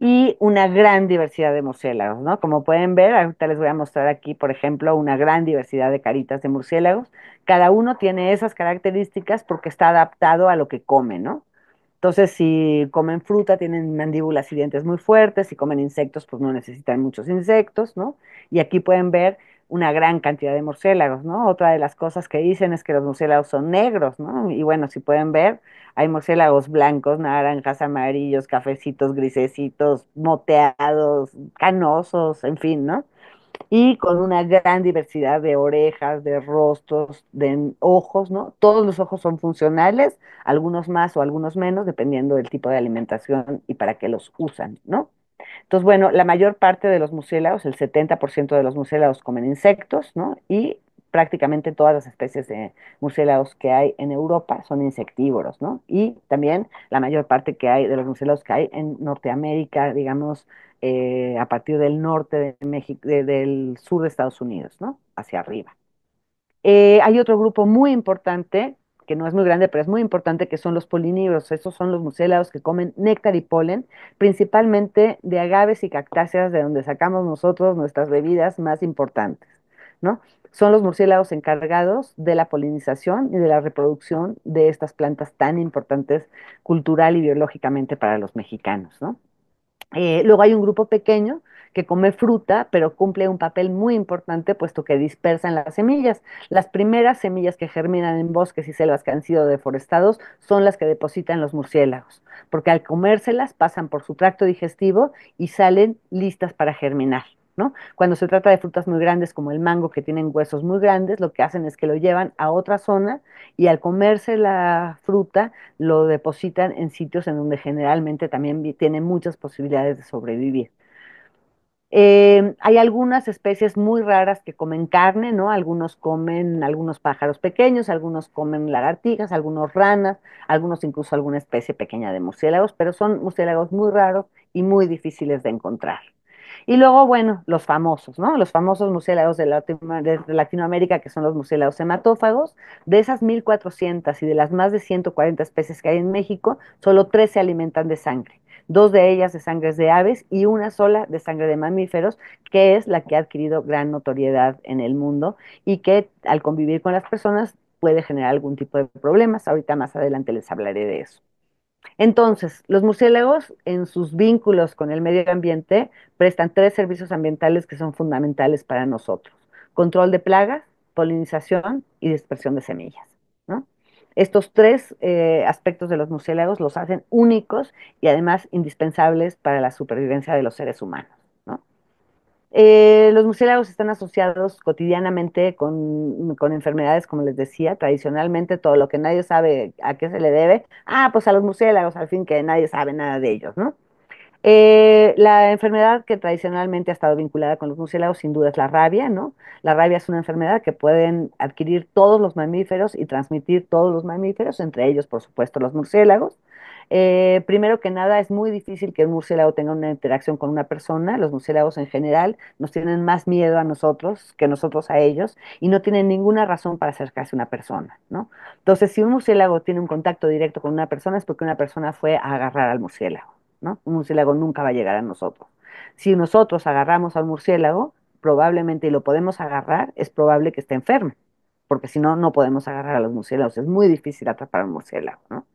y una gran diversidad de murciélagos, ¿no? Como pueden ver, ahorita les voy a mostrar aquí, por ejemplo, una gran diversidad de caritas de murciélagos. Cada uno tiene esas características porque está adaptado a lo que come, ¿no? Entonces, si comen fruta, tienen mandíbulas y dientes muy fuertes, si comen insectos, pues no necesitan muchos insectos, ¿no? Y aquí pueden ver una gran cantidad de murciélagos, ¿no? Otra de las cosas que dicen es que los murciélagos son negros, ¿no? Y bueno, si pueden ver, hay murciélagos blancos, naranjas, amarillos, cafecitos, grisecitos, moteados, canosos, en fin, ¿no? y con una gran diversidad de orejas, de rostros, de ojos, ¿no? Todos los ojos son funcionales, algunos más o algunos menos, dependiendo del tipo de alimentación y para qué los usan, ¿no? Entonces, bueno, la mayor parte de los murciélagos, el 70% de los murciélagos comen insectos, ¿no? Y prácticamente todas las especies de murciélagos que hay en Europa son insectívoros, ¿no? Y también la mayor parte que hay de los murciélagos que hay en Norteamérica, digamos, a partir del norte de México, del sur de Estados Unidos, ¿no? Hacia arriba. Hay otro grupo muy importante, que no es muy grande, pero es muy importante, que son los polinívoros. Estos son los murciélagos que comen néctar y polen, principalmente de agaves y cactáceas, de donde sacamos nosotros nuestras bebidas más importantes, ¿no? Son los murciélagos encargados de la polinización y de la reproducción de estas plantas tan importantes cultural y biológicamente para los mexicanos, ¿no? Luego hay un grupo pequeño que come fruta, pero cumple un papel muy importante puesto que dispersan las semillas. Las primeras semillas que germinan en bosques y selvas que han sido deforestados son las que depositan los murciélagos, porque al comérselas pasan por su tracto digestivo y salen listas para germinar, ¿no? Cuando se trata de frutas muy grandes como el mango, que tienen huesos muy grandes, lo que hacen es que lo llevan a otra zona y al comerse la fruta lo depositan en sitios en donde generalmente también tiene muchas posibilidades de sobrevivir. Hay algunas especies muy raras que comen carne, ¿no? Algunos comen algunos pájaros pequeños, algunos comen lagartijas, algunos ranas, algunos incluso alguna especie pequeña de murciélagos, pero son murciélagos muy raros y muy difíciles de encontrar. Y luego, bueno, los famosos, ¿no? Los famosos murciélagos de Latinoamérica, que son los murciélagos hematófagos. De esas 1.400 y de las más de 140 especies que hay en México, solo 3 se alimentan de sangre. Dos de ellas de sangre de aves y una sola de sangre de mamíferos, que es la que ha adquirido gran notoriedad en el mundo y que al convivir con las personas puede generar algún tipo de problemas. Ahorita más adelante les hablaré de eso. Entonces, los murciélagos en sus vínculos con el medio ambiente prestan 3 servicios ambientales que son fundamentales para nosotros: control de plagas, polinización y dispersión de semillas, ¿no? Estos 3 aspectos de los murciélagos los hacen únicos y además indispensables para la supervivencia de los seres humanos, ¿no? Los murciélagos están asociados cotidianamente con enfermedades, como les decía, tradicionalmente todo lo que nadie sabe a qué se le debe, pues a los murciélagos, al fin que nadie sabe nada de ellos, ¿no? La enfermedad que tradicionalmente ha estado vinculada con los murciélagos sin duda es la rabia, ¿no? La rabia es una enfermedad que pueden adquirir todos los mamíferos y transmitir todos los mamíferos, entre ellos, por supuesto, los murciélagos. Primero que nada, es muy difícil que un murciélago tenga una interacción con una persona. Los murciélagos en general nos tienen más miedo a nosotros que nosotros a ellos y no tienen ninguna razón para acercarse a una persona, ¿no? Entonces, si un murciélago tiene un contacto directo con una persona es porque una persona fue a agarrar al murciélago, ¿no? Un murciélago nunca va a llegar a nosotros. Si nosotros agarramos al murciélago, probablemente, y lo podemos agarrar, es probable que esté enfermo, porque si no, no podemos agarrar a los murciélagos. Es muy difícil atrapar a un murciélago, ¿no?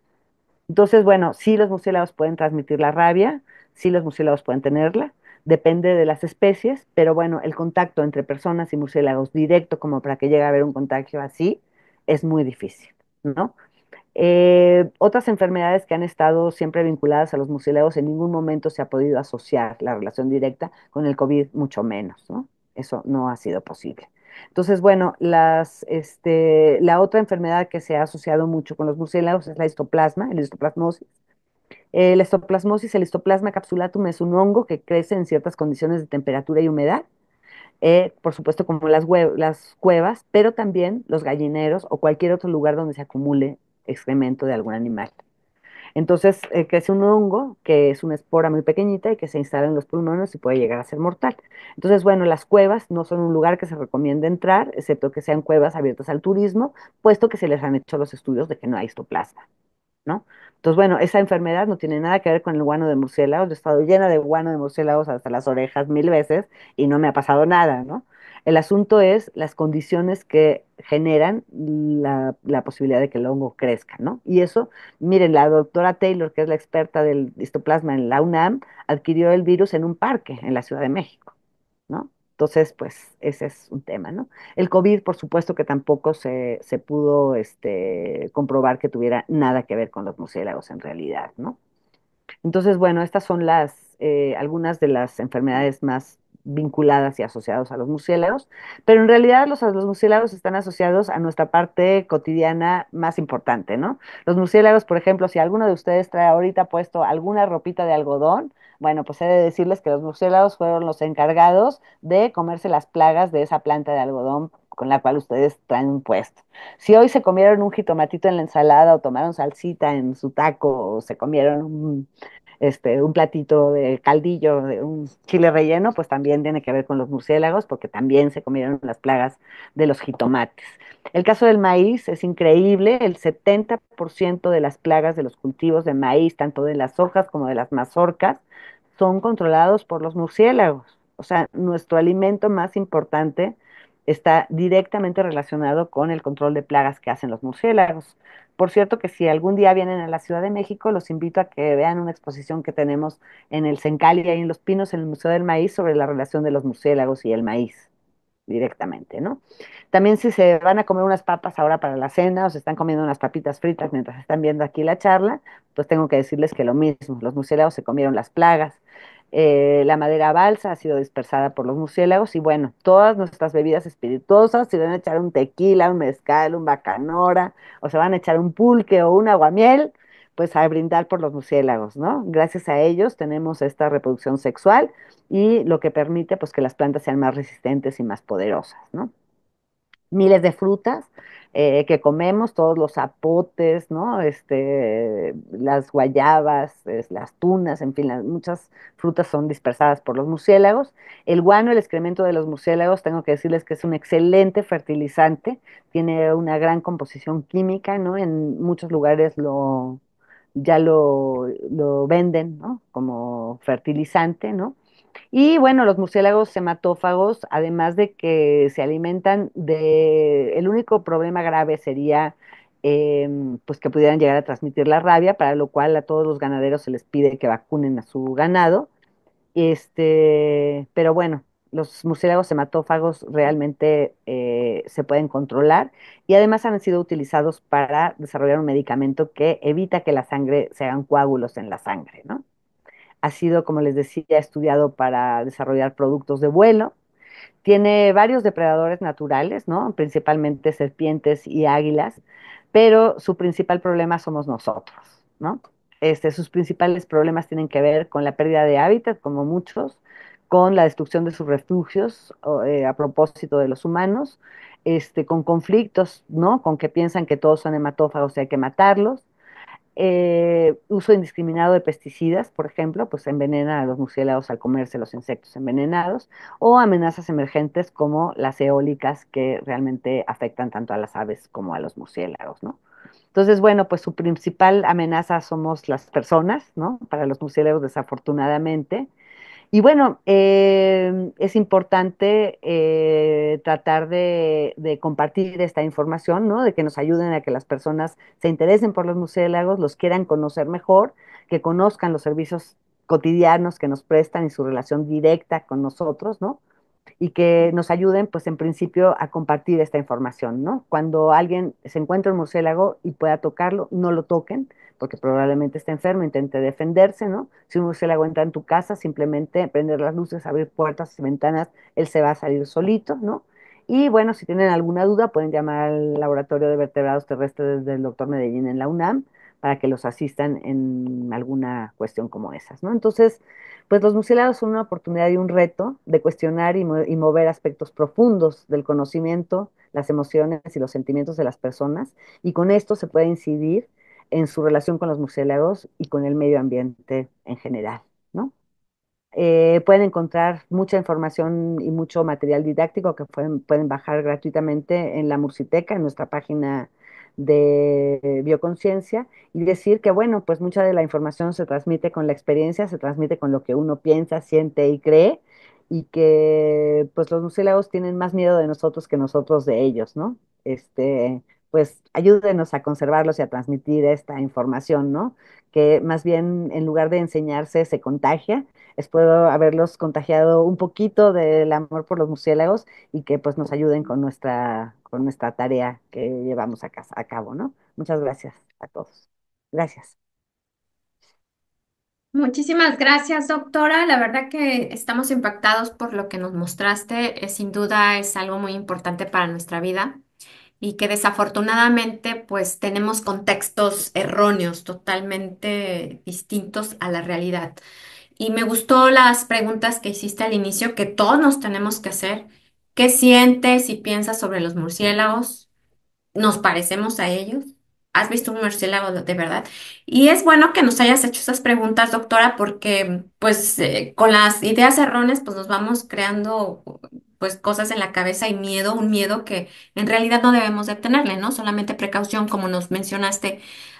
Entonces, bueno, sí los murciélagos pueden transmitir la rabia, sí los murciélagos pueden tenerla, depende de las especies, pero bueno, el contacto entre personas y murciélagos directo, como para que llegue a haber un contagio así, es muy difícil, ¿no? Otras enfermedades que han estado siempre vinculadas a los murciélagos, en ningún momento se ha podido asociar la relación directa con el COVID, mucho menos, ¿no? Eso no ha sido posible. Entonces, bueno, la otra enfermedad que se ha asociado mucho con los murciélagos es la histoplasma, el histoplasmosis. La histoplasmosis, el histoplasma capsulatum, es un hongo que crece en ciertas condiciones de temperatura y humedad, por supuesto como las cuevas, pero también los gallineros o cualquier otro lugar donde se acumule excremento de algún animal. Entonces, crece un hongo que es una espora muy pequeñita y que se instala en los pulmones y puede llegar a ser mortal. Entonces, bueno, las cuevas no son un lugar que se recomienda entrar, excepto que sean cuevas abiertas al turismo, puesto que se les han hecho los estudios de que no hay histoplasma, ¿no? Entonces, bueno, esa enfermedad no tiene nada que ver con el guano de murciélagos. Yo he estado llena de guano de murciélagos hasta las orejas 1000 veces y no me ha pasado nada, ¿no? El asunto es las condiciones que generan la posibilidad de que el hongo crezca, ¿no? Y eso, miren, la doctora Taylor, que es la experta del histoplasma en la UNAM, adquirió el virus en un parque en la Ciudad de México, ¿no? Entonces, pues ese es un tema, ¿no? El COVID, por supuesto que tampoco se pudo comprobar que tuviera nada que ver con los murciélagos en realidad, ¿no? Entonces, bueno, estas son algunas de las enfermedades más vinculadas y asociados a los murciélagos, pero en realidad los murciélagos están asociados a nuestra parte cotidiana más importante, ¿no? Los murciélagos, por ejemplo, si alguno de ustedes trae ahorita puesto alguna ropita de algodón, bueno, pues he de decirles que los murciélagos fueron los encargados de comerse las plagas de esa planta de algodón con la cual ustedes traen un puesto. Si hoy se comieron un jitomatito en la ensalada o tomaron salsita en su taco o se comieron un platito de caldillo, de un chile relleno, pues también tiene que ver con los murciélagos porque también se comieron las plagas de los jitomates. El caso del maíz es increíble, el 70% de las plagas de los cultivos de maíz, tanto de las hojas como de las mazorcas, son controlados por los murciélagos. O sea, nuestro alimento más importante está directamente relacionado con el control de plagas que hacen los murciélagos. Por cierto, que si algún día vienen a la Ciudad de México, los invito a que vean una exposición que tenemos en el Cencali, ahí en Los Pinos, en el Museo del Maíz, sobre la relación de los murciélagos y el maíz directamente, ¿no? También si se van a comer unas papas ahora para la cena o se están comiendo unas papitas fritas mientras están viendo aquí la charla, pues tengo que decirles que lo mismo, los murciélagos se comieron las plagas, la madera balsa ha sido dispersada por los murciélagos y bueno, todas nuestras bebidas espirituosas, si van a echar un tequila, un mezcal, un bacanora, o se van a echar un pulque o un aguamiel, pues a brindar por los murciélagos, ¿no? Gracias a ellos tenemos esta reproducción sexual y lo que permite pues que las plantas sean más resistentes y más poderosas, ¿no? Miles de frutas que comemos, todos los zapotes, ¿no? Las guayabas, las tunas, en fin, muchas frutas son dispersadas por los murciélagos. El guano, el excremento de los murciélagos, tengo que decirles que es un excelente fertilizante, tiene una gran composición química, ¿no? En muchos lugares ya lo venden, ¿no? Como fertilizante, ¿no? Y bueno, los murciélagos hematófagos, además de que se alimentan el único problema grave sería pues que pudieran llegar a transmitir la rabia, para lo cual a todos los ganaderos se les pide que vacunen a su ganado. Pero bueno, los murciélagos hematófagos realmente se pueden controlar y además han sido utilizados para desarrollar un medicamento que evita que la sangre se hagan coágulos en la sangre, ¿no? Ha sido, como les decía, estudiado para desarrollar productos de vuelo. Tiene varios depredadores naturales, ¿no? Principalmente serpientes y águilas, pero su principal problema somos nosotros, ¿no? Sus principales problemas tienen que ver con la pérdida de hábitat, como muchos, con la destrucción de sus refugios a propósito de los humanos, con conflictos, ¿no? Con que piensan que todos son hematófagos y hay que matarlos, uso indiscriminado de pesticidas, por ejemplo, pues envenena a los murciélagos al comerse los insectos envenenados, o amenazas emergentes como las eólicas que realmente afectan tanto a las aves como a los murciélagos, ¿no? Entonces, bueno, pues su principal amenaza somos las personas, ¿no? Para los murciélagos, desafortunadamente. Y bueno, es importante tratar de compartir esta información, ¿no? De que nos ayuden a que las personas se interesen por los murciélagos, los quieran conocer mejor, que conozcan los servicios cotidianos que nos prestan y su relación directa con nosotros, ¿no? Y que nos ayuden, pues en principio, a compartir esta información, ¿no? Cuando alguien se encuentra un murciélago y pueda tocarlo, no lo toquen, porque probablemente está enfermo, intente defenderse, ¿no? Si un murciélago entra en tu casa, simplemente prender las luces, abrir puertas y ventanas, él se va a salir solito, ¿no? Y bueno, si tienen alguna duda, pueden llamar al Laboratorio de Vertebrados Terrestres del Doctor Medellín en la UNAM para que los asistan en alguna cuestión como esas, ¿no? Entonces, pues los murciélagos son una oportunidad y un reto de cuestionar y mover aspectos profundos del conocimiento, las emociones y los sentimientos de las personas, y con esto se puede incidir en su relación con los murciélagos y con el medio ambiente en general, ¿no? Pueden encontrar mucha información y mucho material didáctico que pueden bajar gratuitamente en la Murciteca, en nuestra página de bioconciencia, y decir que, bueno, pues mucha de la información se transmite con la experiencia, se transmite con lo que uno piensa, siente y cree, y que pues los murciélagos tienen más miedo de nosotros que nosotros de ellos, ¿no? Pues ayúdenos a conservarlos y a transmitir esta información, ¿no? Que más bien en lugar de enseñarse se contagia. Espero haberlos contagiado un poquito del amor por los murciélagos y que pues nos ayuden con nuestra tarea que llevamos a cabo, ¿no? Muchas gracias a todos. Gracias. Muchísimas gracias, doctora. La verdad que estamos impactados por lo que nos mostraste. Sin duda es algo muy importante para nuestra vida y que desafortunadamente pues tenemos contextos erróneos, totalmente distintos a la realidad. Y me gustó las preguntas que hiciste al inicio, que todos nos tenemos que hacer. ¿Qué sientes y piensas sobre los murciélagos? ¿Nos parecemos a ellos? ¿Has visto un murciélago de verdad? Y es bueno que nos hayas hecho esas preguntas, doctora, porque pues con las ideas erróneas pues nos vamos creando pues cosas en la cabeza y miedo, un miedo que en realidad no debemos de tenerle, ¿no? Solamente precaución, como nos mencionaste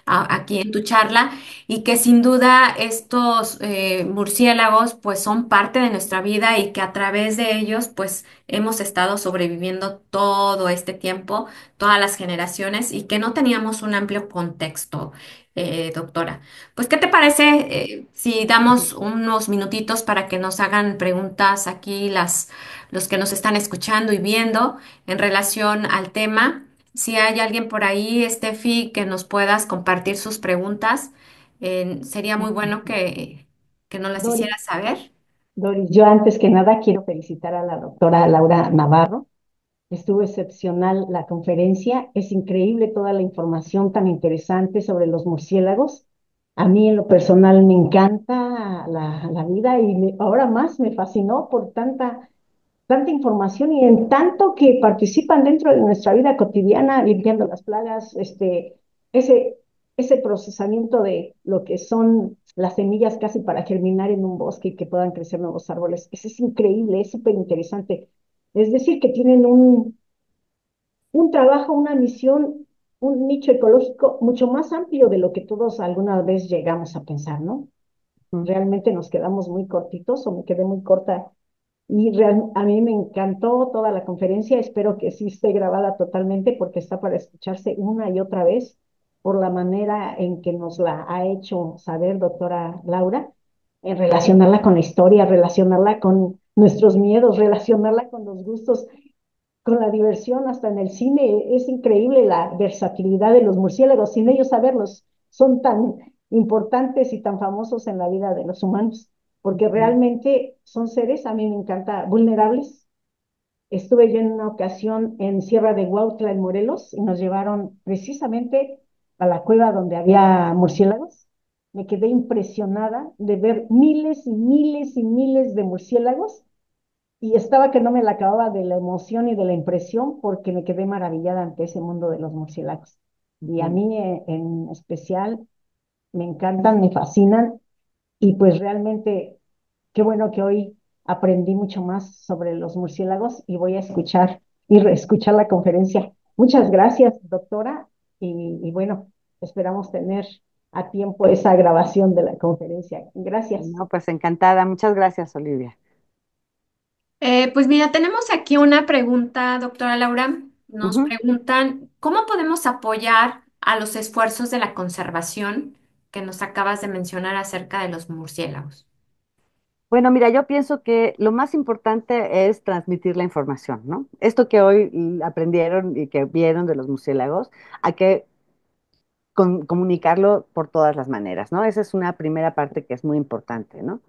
aquí en tu charla, y que sin duda estos murciélagos pues son parte de nuestra vida y que a través de ellos pues hemos estado sobreviviendo todo este tiempo, todas las generaciones y que no teníamos un amplio contexto, doctora. Pues, ¿qué te parece si damos unos minutitos para que nos hagan preguntas aquí los que nos están escuchando y viendo en relación al tema? Si hay alguien por ahí, Steffi, que nos puedas compartir sus preguntas, sería muy bueno que nos las Doris, hicieras saber. Doris, yo antes que nada quiero felicitar a la doctora Laura Navarro. Estuvo excepcional la conferencia. Es increíble toda la información tan interesante sobre los murciélagos. A mí en lo personal me encanta la vida y ahora más me fascinó por tanta información y en tanto que participan dentro de nuestra vida cotidiana, limpiando las plagas, ese, ese procesamiento de lo que son las semillas casi para germinar en un bosque y que puedan crecer nuevos árboles. Eso es increíble, es súper interesante. Es decir, que tienen un trabajo, una misión, un nicho ecológico mucho más amplio de lo que todos alguna vez llegamos a pensar, ¿no? Ujú. Realmente nos quedamos muy cortitos o me quedé muy corta y a mí me encantó toda la conferencia. Espero que sí esté grabada totalmente porque está para escucharse una y otra vez por la manera en que nos la ha hecho saber doctora Laura, en relacionarla con la historia, relacionarla con nuestros miedos, relacionarla con los gustos, con la diversión, hasta en el cine. Es increíble la versatilidad de los murciélagos, sin ellos saberlos. Son tan importantes y tan famosos en la vida de los humanos, porque realmente son seres, a mí me encanta, vulnerables. Estuve yo en una ocasión en Sierra de Huautla, en Morelos, y nos llevaron precisamente a la cueva donde había murciélagos. Me quedé impresionada de ver miles y miles y miles de murciélagos y estaba que no me la acababa de la emoción y de la impresión porque me quedé maravillada ante ese mundo de los murciélagos. Y a Ujú. mí en especial me encantan, me fascinan y pues realmente qué bueno que hoy aprendí mucho más sobre los murciélagos y voy a escuchar y reescuchar la conferencia. Muchas gracias, doctora, y bueno, esperamos tener a tiempo esa grabación de la conferencia. Gracias. No, pues encantada. Muchas gracias, Olivia. Pues mira, tenemos aquí una pregunta, doctora Laura. Nos Ujú. preguntan, ¿cómo podemos apoyar a los esfuerzos de la conservación que nos acabas de mencionar acerca de los murciélagos? Bueno, mira, yo pienso que lo más importante es transmitir la información, ¿no? Esto que hoy aprendieron y que vieron de los murciélagos, hay que comunicarlo por todas las maneras, ¿no? Esa es una primera parte que es muy importante, ¿no?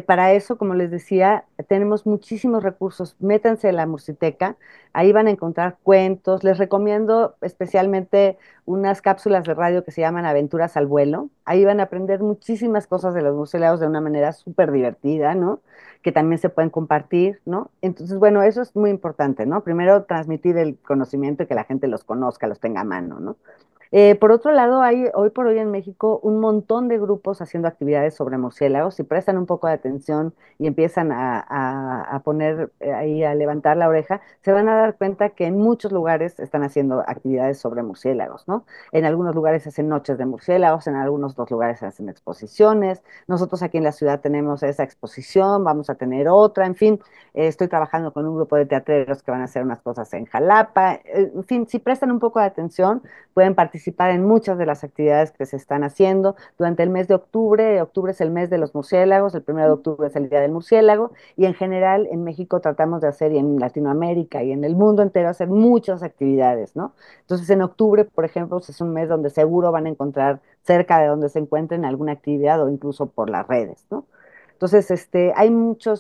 Para eso, como les decía, tenemos muchísimos recursos. Métanse en la Musiteca, ahí van a encontrar cuentos. Les recomiendo especialmente unas cápsulas de radio que se llaman Aventuras al Vuelo. Ahí van a aprender muchísimas cosas de los murciélagos de una manera súper divertida, ¿no? Que también se pueden compartir, ¿no? Entonces, bueno, eso es muy importante, ¿no? Primero, transmitir el conocimiento y que la gente los conozca, los tenga a mano, ¿no? Por otro lado, hay hoy por hoy en México un montón de grupos haciendo actividades sobre murciélagos. Si prestan un poco de atención y empiezan a poner ahí, a levantar la oreja, se van a dar cuenta que en muchos lugares están haciendo actividades sobre murciélagos, ¿no? En algunos lugares hacen noches de murciélagos, en algunos otros lugares hacen exposiciones. Nosotros aquí en la ciudad tenemos esa exposición, vamos a tener otra, en fin, estoy trabajando con un grupo de teatreros que van a hacer unas cosas en Jalapa. En fin, si prestan un poco de atención, pueden participar participar en muchas de las actividades que se están haciendo durante el mes de octubre. Octubre es el mes de los murciélagos, el 1 de octubre es el Día del Murciélago, y en general en México tratamos de hacer, y en Latinoamérica y en el mundo entero, hacer muchas actividades, ¿no? Entonces en octubre, por ejemplo, pues, es un mes donde seguro van a encontrar cerca de donde se encuentren alguna actividad o incluso por las redes, ¿no? Entonces, hay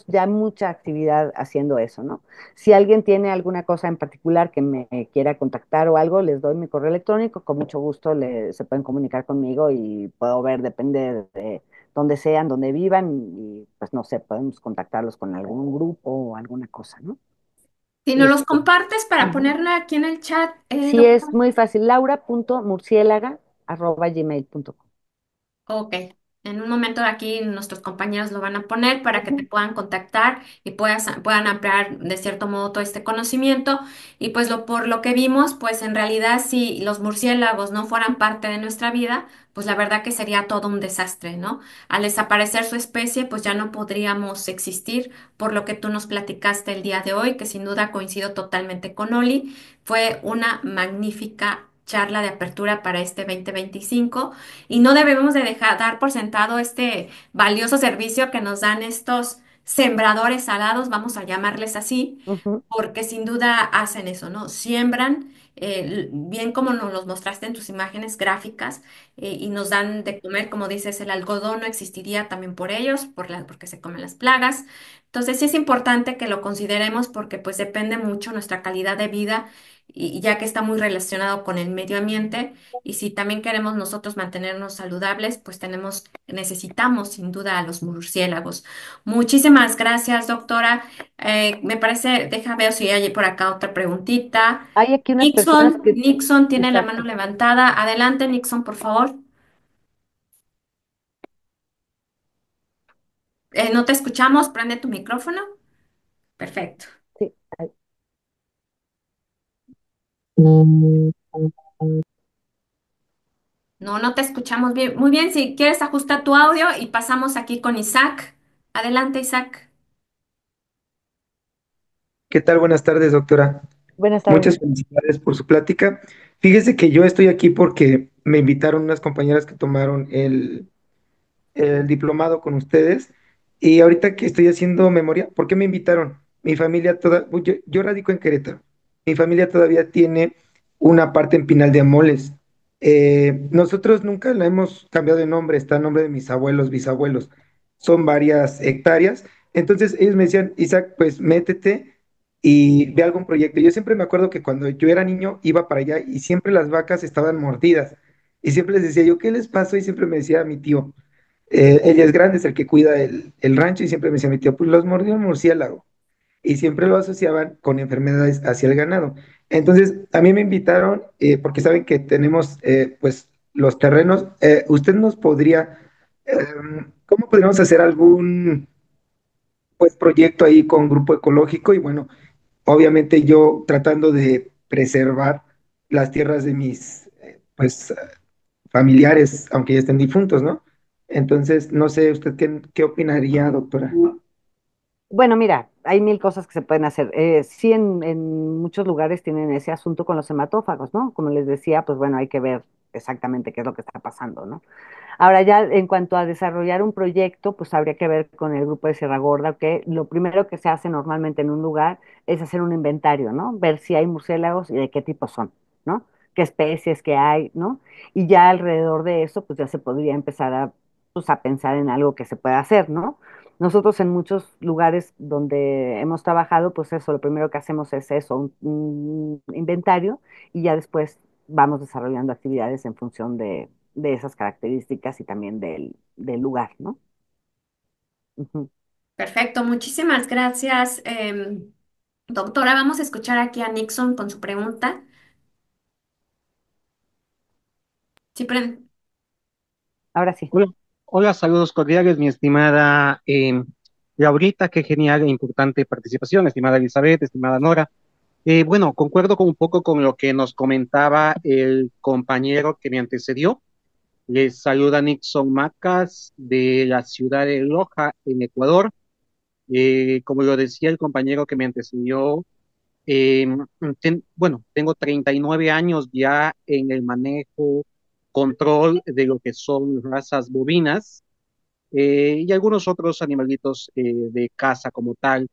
ya mucha actividad haciendo eso, ¿no? Si alguien tiene alguna cosa en particular que me quiera contactar o algo, les doy mi correo electrónico, con mucho gusto se pueden comunicar conmigo y puedo ver, depende de dónde sean, dónde vivan, y pues no sé, podemos contactarlos con algún grupo o alguna cosa, ¿no? Si nos los Este, compartes para Ujú. ponerla aquí en el chat, Sí, es doctora. muy fácil, laura.murciélaga@gmail.com. Ok, en un momento aquí nuestros compañeros lo van a poner para que te puedan contactar y puedan ampliar de cierto modo todo este conocimiento. Y pues por lo que vimos, pues en realidad si los murciélagos no fueran parte de nuestra vida, pues la verdad que sería todo un desastre, ¿no? Al desaparecer su especie, pues ya no podríamos existir, por lo que tú nos platicaste el día de hoy, que sin duda coincido totalmente con Oli. Fue una magnífica charla de apertura para este 2025 y no debemos de dar por sentado este valioso servicio que nos dan estos sembradores alados, vamos a llamarles así, Ujú. porque sin duda hacen eso, ¿no? Siembran, bien como nos los mostraste en tus imágenes gráficas, y nos dan de comer, como dices, el algodón no existiría también por ellos, porque se comen las plagas. Entonces sí es importante que lo consideremos porque pues depende mucho nuestra calidad de vida y ya que está muy relacionado con el medio ambiente. Y si también queremos nosotros mantenernos saludables, pues necesitamos sin duda a los murciélagos. Muchísimas gracias, doctora. Me parece, deja ver si hay por acá otra preguntita. Hay aquí unas personas Nixon, que, Nixon tiene la mano exacto. levantada. Adelante, Nixon, por favor. No te escuchamos, prende tu micrófono. Perfecto. Sí. No, no te escuchamos bien. Muy bien, si quieres ajusta tu audio y pasamos aquí con Isaac. Adelante, Isaac. ¿Qué tal? Buenas tardes, doctora. Buenas tardes. Muchas felicidades por su plática. Fíjese que yo estoy aquí porque me invitaron unas compañeras que tomaron el diplomado con ustedes. Y ahorita que estoy haciendo memoria, ¿por qué me invitaron? Mi familia toda, yo radico en Querétaro. Mi familia todavía tiene una parte en Pinal de Amoles. Nosotros nunca la hemos cambiado de nombre, está el nombre de mis abuelos, bisabuelos. Son varias hectáreas. Entonces ellos me decían, Isaac, pues métete y ve algún proyecto. Yo siempre me acuerdo que cuando yo era niño iba para allá y siempre las vacas estaban mordidas. Y siempre les decía yo, ¿qué les pasó? Y siempre me decía mi tío, ella es grande, es el que cuida el rancho y siempre me decía mi tío, pues los mordió un murciélago y siempre lo asociaban con enfermedades hacia el ganado. Entonces, a mí me invitaron porque saben que tenemos pues los terrenos. ¿Usted nos podría, cómo podríamos hacer algún pues proyecto ahí con grupo ecológico? Y bueno, obviamente yo tratando de preservar las tierras de mis pues familiares, aunque ya estén difuntos, ¿no? Entonces, no sé, ¿usted qué opinaría, doctora? Bueno, mira, hay mil cosas que se pueden hacer. Sí, en muchos lugares tienen ese asunto con los hematófagos, ¿no? Como les decía, pues bueno, hay que ver exactamente qué es lo que está pasando, ¿no? Ahora ya en cuanto a desarrollar un proyecto, pues habría que ver con el grupo de Sierra Gorda, que lo primero que se hace normalmente en un lugar es hacer un inventario, ¿no? Ver si hay murciélagos y de qué tipo son, ¿no? Qué especies que hay, ¿no? Y ya alrededor de eso, pues ya se podría empezar pues, a pensar en algo que se pueda hacer, ¿no? Nosotros en muchos lugares donde hemos trabajado, pues eso, lo primero que hacemos es eso, un inventario, y ya después vamos desarrollando actividades en función de esas características y también del lugar, ¿no? Ujú. Perfecto, muchísimas gracias, doctora. Vamos a escuchar aquí a Nixon con su pregunta. Sí, Ahora sí. Hola, hola, saludos cordiales, mi estimada Laurita, qué genial e importante participación, estimada Elizabeth, estimada Nora. Bueno, concuerdo con un poco con lo que nos comentaba el compañero que me antecedió. Les saluda Nixon Macas de la ciudad de Loja, en Ecuador. Como lo decía el compañero que me antecedió, Eh, bueno, tengo 39 años ya en el manejo, control de lo que son razas bovinas y algunos otros animalitos de casa como tal.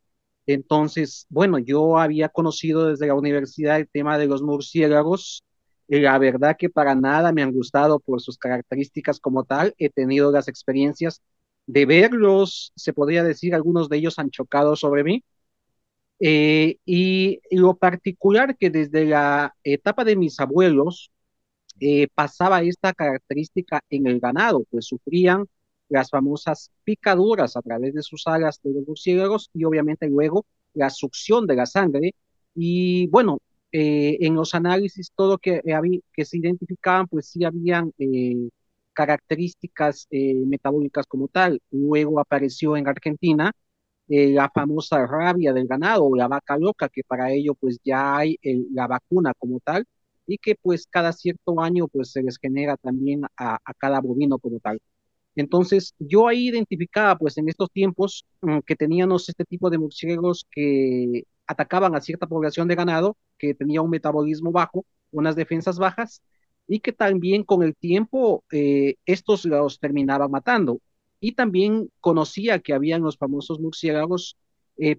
Entonces, bueno, yo había conocido desde la universidad el tema de los murciélagos. La verdad que para nada me han gustado por sus características como tal. He tenido las experiencias de verlos, se podría decir, algunos de ellos han chocado sobre mí. Y lo particular que desde la etapa de mis abuelos, pasaba esta característica en el ganado, pues sufrían las famosas picaduras a través de sus alas de los murciélagos y obviamente luego la succión de la sangre. Y bueno, en los análisis, todo que se identificaban, pues sí habían características metabólicas como tal. Luego apareció en Argentina la famosa rabia del ganado o la vaca loca, que para ello pues ya hay la vacuna como tal y que pues cada cierto año pues se les genera también a cada bovino como tal. Entonces yo ahí identificaba pues en estos tiempos que teníamos este tipo de murciélagos que atacaban a cierta población de ganado que tenía un metabolismo bajo, unas defensas bajas y que también con el tiempo estos los terminaban matando. Y también conocía que habían los famosos murciélagos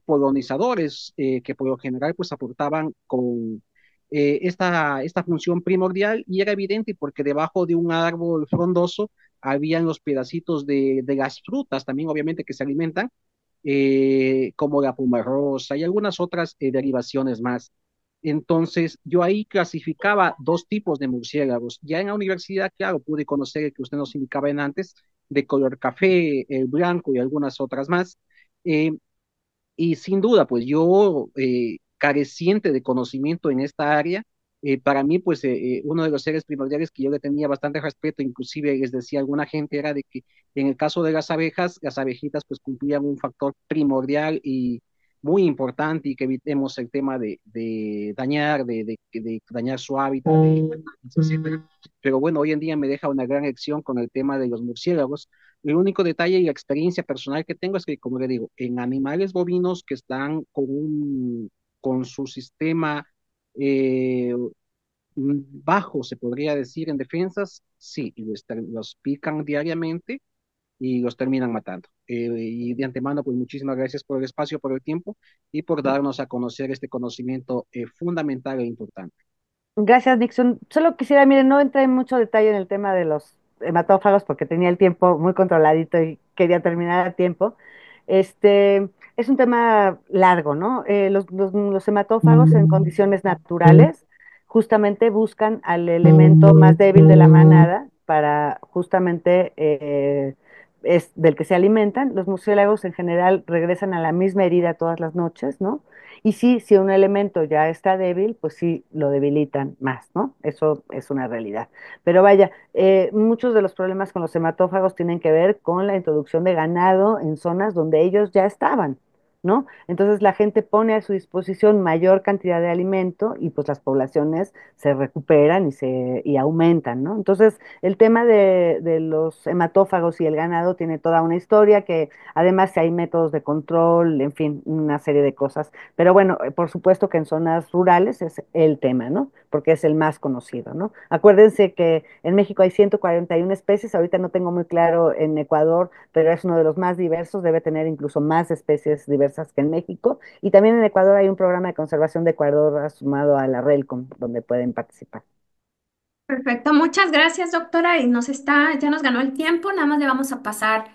polinizadores que por lo general pues aportaban con esta función primordial y era evidente porque debajo de un árbol frondoso habían los pedacitos de las frutas también obviamente que se alimentan, como la pumarrosa y algunas otras derivaciones más. Entonces, yo ahí clasificaba dos tipos de murciélagos. Ya en la universidad, claro, pude conocer el que usted nos indicaba en antes, de color café, el blanco y algunas otras más. Eh, y sin duda, pues yo, careciente de conocimiento en esta área, para mí, pues uno de los seres primordiales que yo le tenía bastante respeto, inclusive les decía a alguna gente, era de que en el caso de las abejas, las abejitas pues cumplían un factor primordial y muy importante y que evitemos el tema de dañar, de dañar su hábitat, etcétera. Pero bueno, hoy en día me deja una gran lección con el tema de los murciélagos. El único detalle y la experiencia personal que tengo es que, como le digo, en animales bovinos que están con su sistema eh, bajo, se podría decir, en defensas, sí, los pican diariamente y los terminan matando. Y de antemano, pues muchísimas gracias por el espacio, por el tiempo y por darnos a conocer este conocimiento fundamental e importante. Gracias, Nixon. Solo quisiera, miren, no entré en mucho detalle en el tema de los hematófagos porque tenía el tiempo muy controladito y quería terminar a tiempo. Es un tema largo, ¿no? Los hematófagos en condiciones naturales justamente buscan al elemento más débil de la manada para justamente es del que se alimentan. Los murciélagos en general regresan a la misma herida todas las noches, ¿no? Y sí, si un elemento ya está débil, pues sí lo debilitan más, ¿no? Eso es una realidad. Pero vaya, muchos de los problemas con los hematófagos tienen que ver con la introducción de ganado en zonas donde ellos ya estaban, ¿no? Entonces la gente pone a su disposición mayor cantidad de alimento y pues las poblaciones se recuperan y aumentan, ¿no? Entonces el tema de los hematófagos y el ganado tiene toda una historia que además hay métodos de control, en fin, una serie de cosas. Pero bueno, por supuesto que en zonas rurales es el tema, ¿no? Porque es el más conocido, ¿no? Acuérdense que en México hay 141 especies, ahorita no tengo muy claro en Ecuador, pero es uno de los más diversos, debe tener incluso más especies diversas que en México. Y también en Ecuador hay un programa de conservación de Ecuador sumado a la RELCOM, donde pueden participar. Perfecto, muchas gracias, doctora. Y ya nos ganó el tiempo. Nada más le vamos a pasar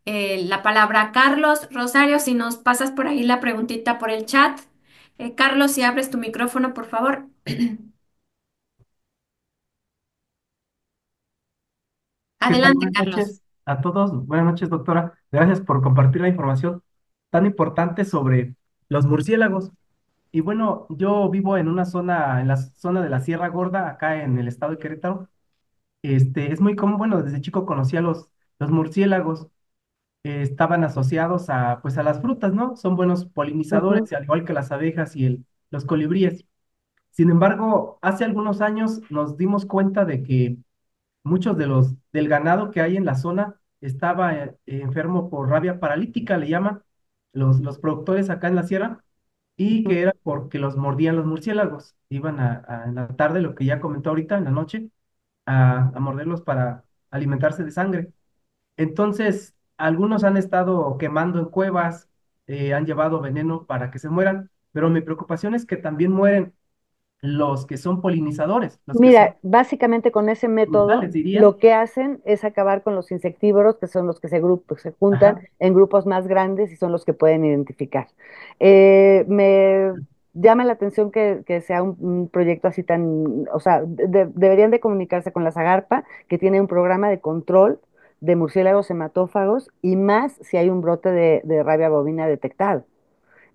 la palabra a Carlos. Rosario, si nos pasas por ahí la preguntita por el chat. Carlos, si abres tu micrófono, por favor. ¿Qué tal? Adelante, Buenas Carlos. noches a todos. Buenas noches, doctora. Gracias por compartir la información tan importante sobre los murciélagos. Y bueno, yo vivo en una zona, en la zona de la Sierra Gorda, acá en el estado de Querétaro. Es muy común, bueno, desde chico conocía los murciélagos. Estaban asociados a, pues, a las frutas, ¿no? Son buenos Ujú. polinizadores, al igual que las abejas y los colibríes. Sin embargo, hace algunos años nos dimos cuenta de que muchos del ganado que hay en la zona estaba enfermo por rabia paralítica, le llaman los productores acá en la sierra. y Ujú. que era porque los mordían los murciélagos. Iban en la tarde, lo que ya comentó ahorita, en la noche, a morderlos para alimentarse de sangre. Entonces, algunos han estado quemando en cuevas, han llevado veneno para que se mueran, pero mi preocupación es que también mueren los que son polinizadores, los que son Mira, básicamente con ese método frutales, diría. lo que hacen es acabar con los insectívoros, que son los que se juntan Ajá, en grupos más grandes y son los que pueden identificar. Me llama la atención que sea un proyecto así tan, o sea, deberían de comunicarse con la Zagarpa, que tiene un programa de control de murciélagos hematófagos y más si hay un brote de rabia bovina detectado.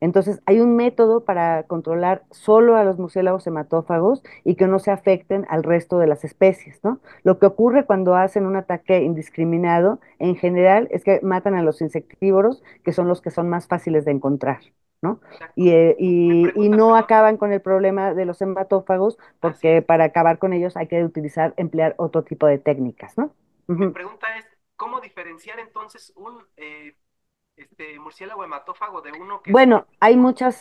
Entonces, hay un método para controlar solo a los murciélagos hematófagos y que no se afecten al resto de las especies, ¿no? Lo que ocurre cuando hacen un ataque indiscriminado, en general, es que matan a los insectívoros, que son más fáciles de encontrar, ¿no? exacto. Me Y pregunta, no perdón. acaban con el problema de los hematófagos, Así es. porque para acabar con ellos hay que emplear otro tipo de técnicas, ¿no? Mi Ujú. pregunta es, ¿cómo diferenciar entonces un murciélago hematófago de uno que es Bueno, selectivo? hay muchas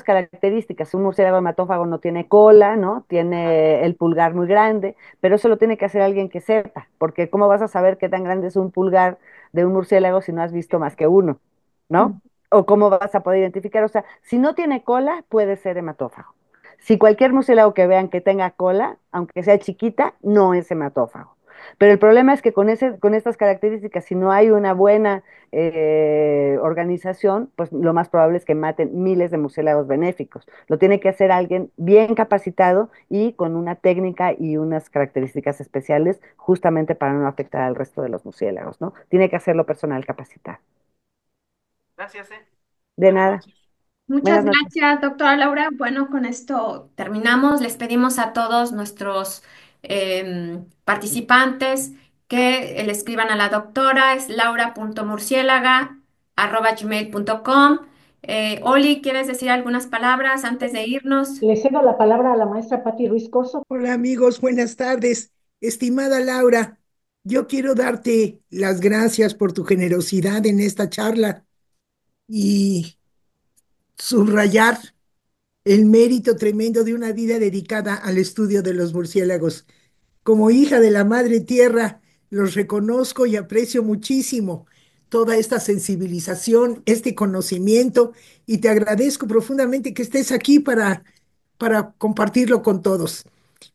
características. Un murciélago hematófago no tiene cola, ¿no? Ajá, Tiene el pulgar muy grande, pero eso lo tiene que hacer alguien que sepa, porque ¿cómo vas a saber qué tan grande es un pulgar de un murciélago si no has visto más que uno, ¿no? O cómo vas a poder identificar. O sea, si no tiene cola, puede ser hematófago. Si cualquier murciélago que vean que tenga cola, aunque sea chiquita, no es hematófago. Pero el problema es que con estas características, si no hay una buena organización, pues lo más probable es que maten miles de murciélagos benéficos. Lo tiene que hacer alguien bien capacitado y con una técnica y unas características especiales justamente para no afectar al resto de los murciélagos, ¿no? Tiene que hacerlo personal capacitado. gracias, De buenas nada. noches. Muchas Buenas noches. gracias, doctora Laura. Bueno, con esto terminamos. Les pedimos a todos nuestros participantes que le escriban a la doctora, es laura.murciélaga@gmail.com. Oli, ¿quieres decir algunas palabras antes de irnos? Le cedo la palabra a la maestra Patti Ruiz Corso. Hola amigos, buenas tardes. Estimada Laura, yo quiero darte las gracias por tu generosidad en esta charla y subrayar el mérito tremendo de una vida dedicada al estudio de los murciélagos. Como hija de la Madre Tierra, los reconozco y aprecio muchísimo toda esta sensibilización, este conocimiento y te agradezco profundamente que estés aquí para compartirlo con todos.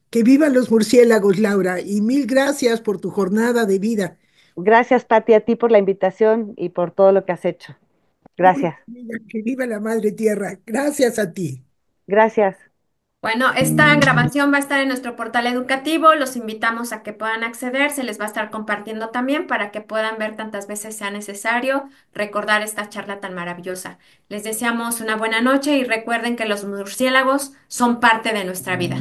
Que vivan los murciélagos, Laura, y mil gracias por tu jornada de vida. Gracias, Pati, a ti por la invitación y por todo lo que has hecho. Gracias. Que viva la Madre Tierra. Gracias a ti. Gracias. Bueno, esta grabación va a estar en nuestro portal educativo. Los invitamos a que puedan acceder. Se les va a estar compartiendo también para que puedan ver tantas veces sea necesario recordar esta charla tan maravillosa. Les deseamos una buena noche y recuerden que los murciélagos son parte de nuestra vida.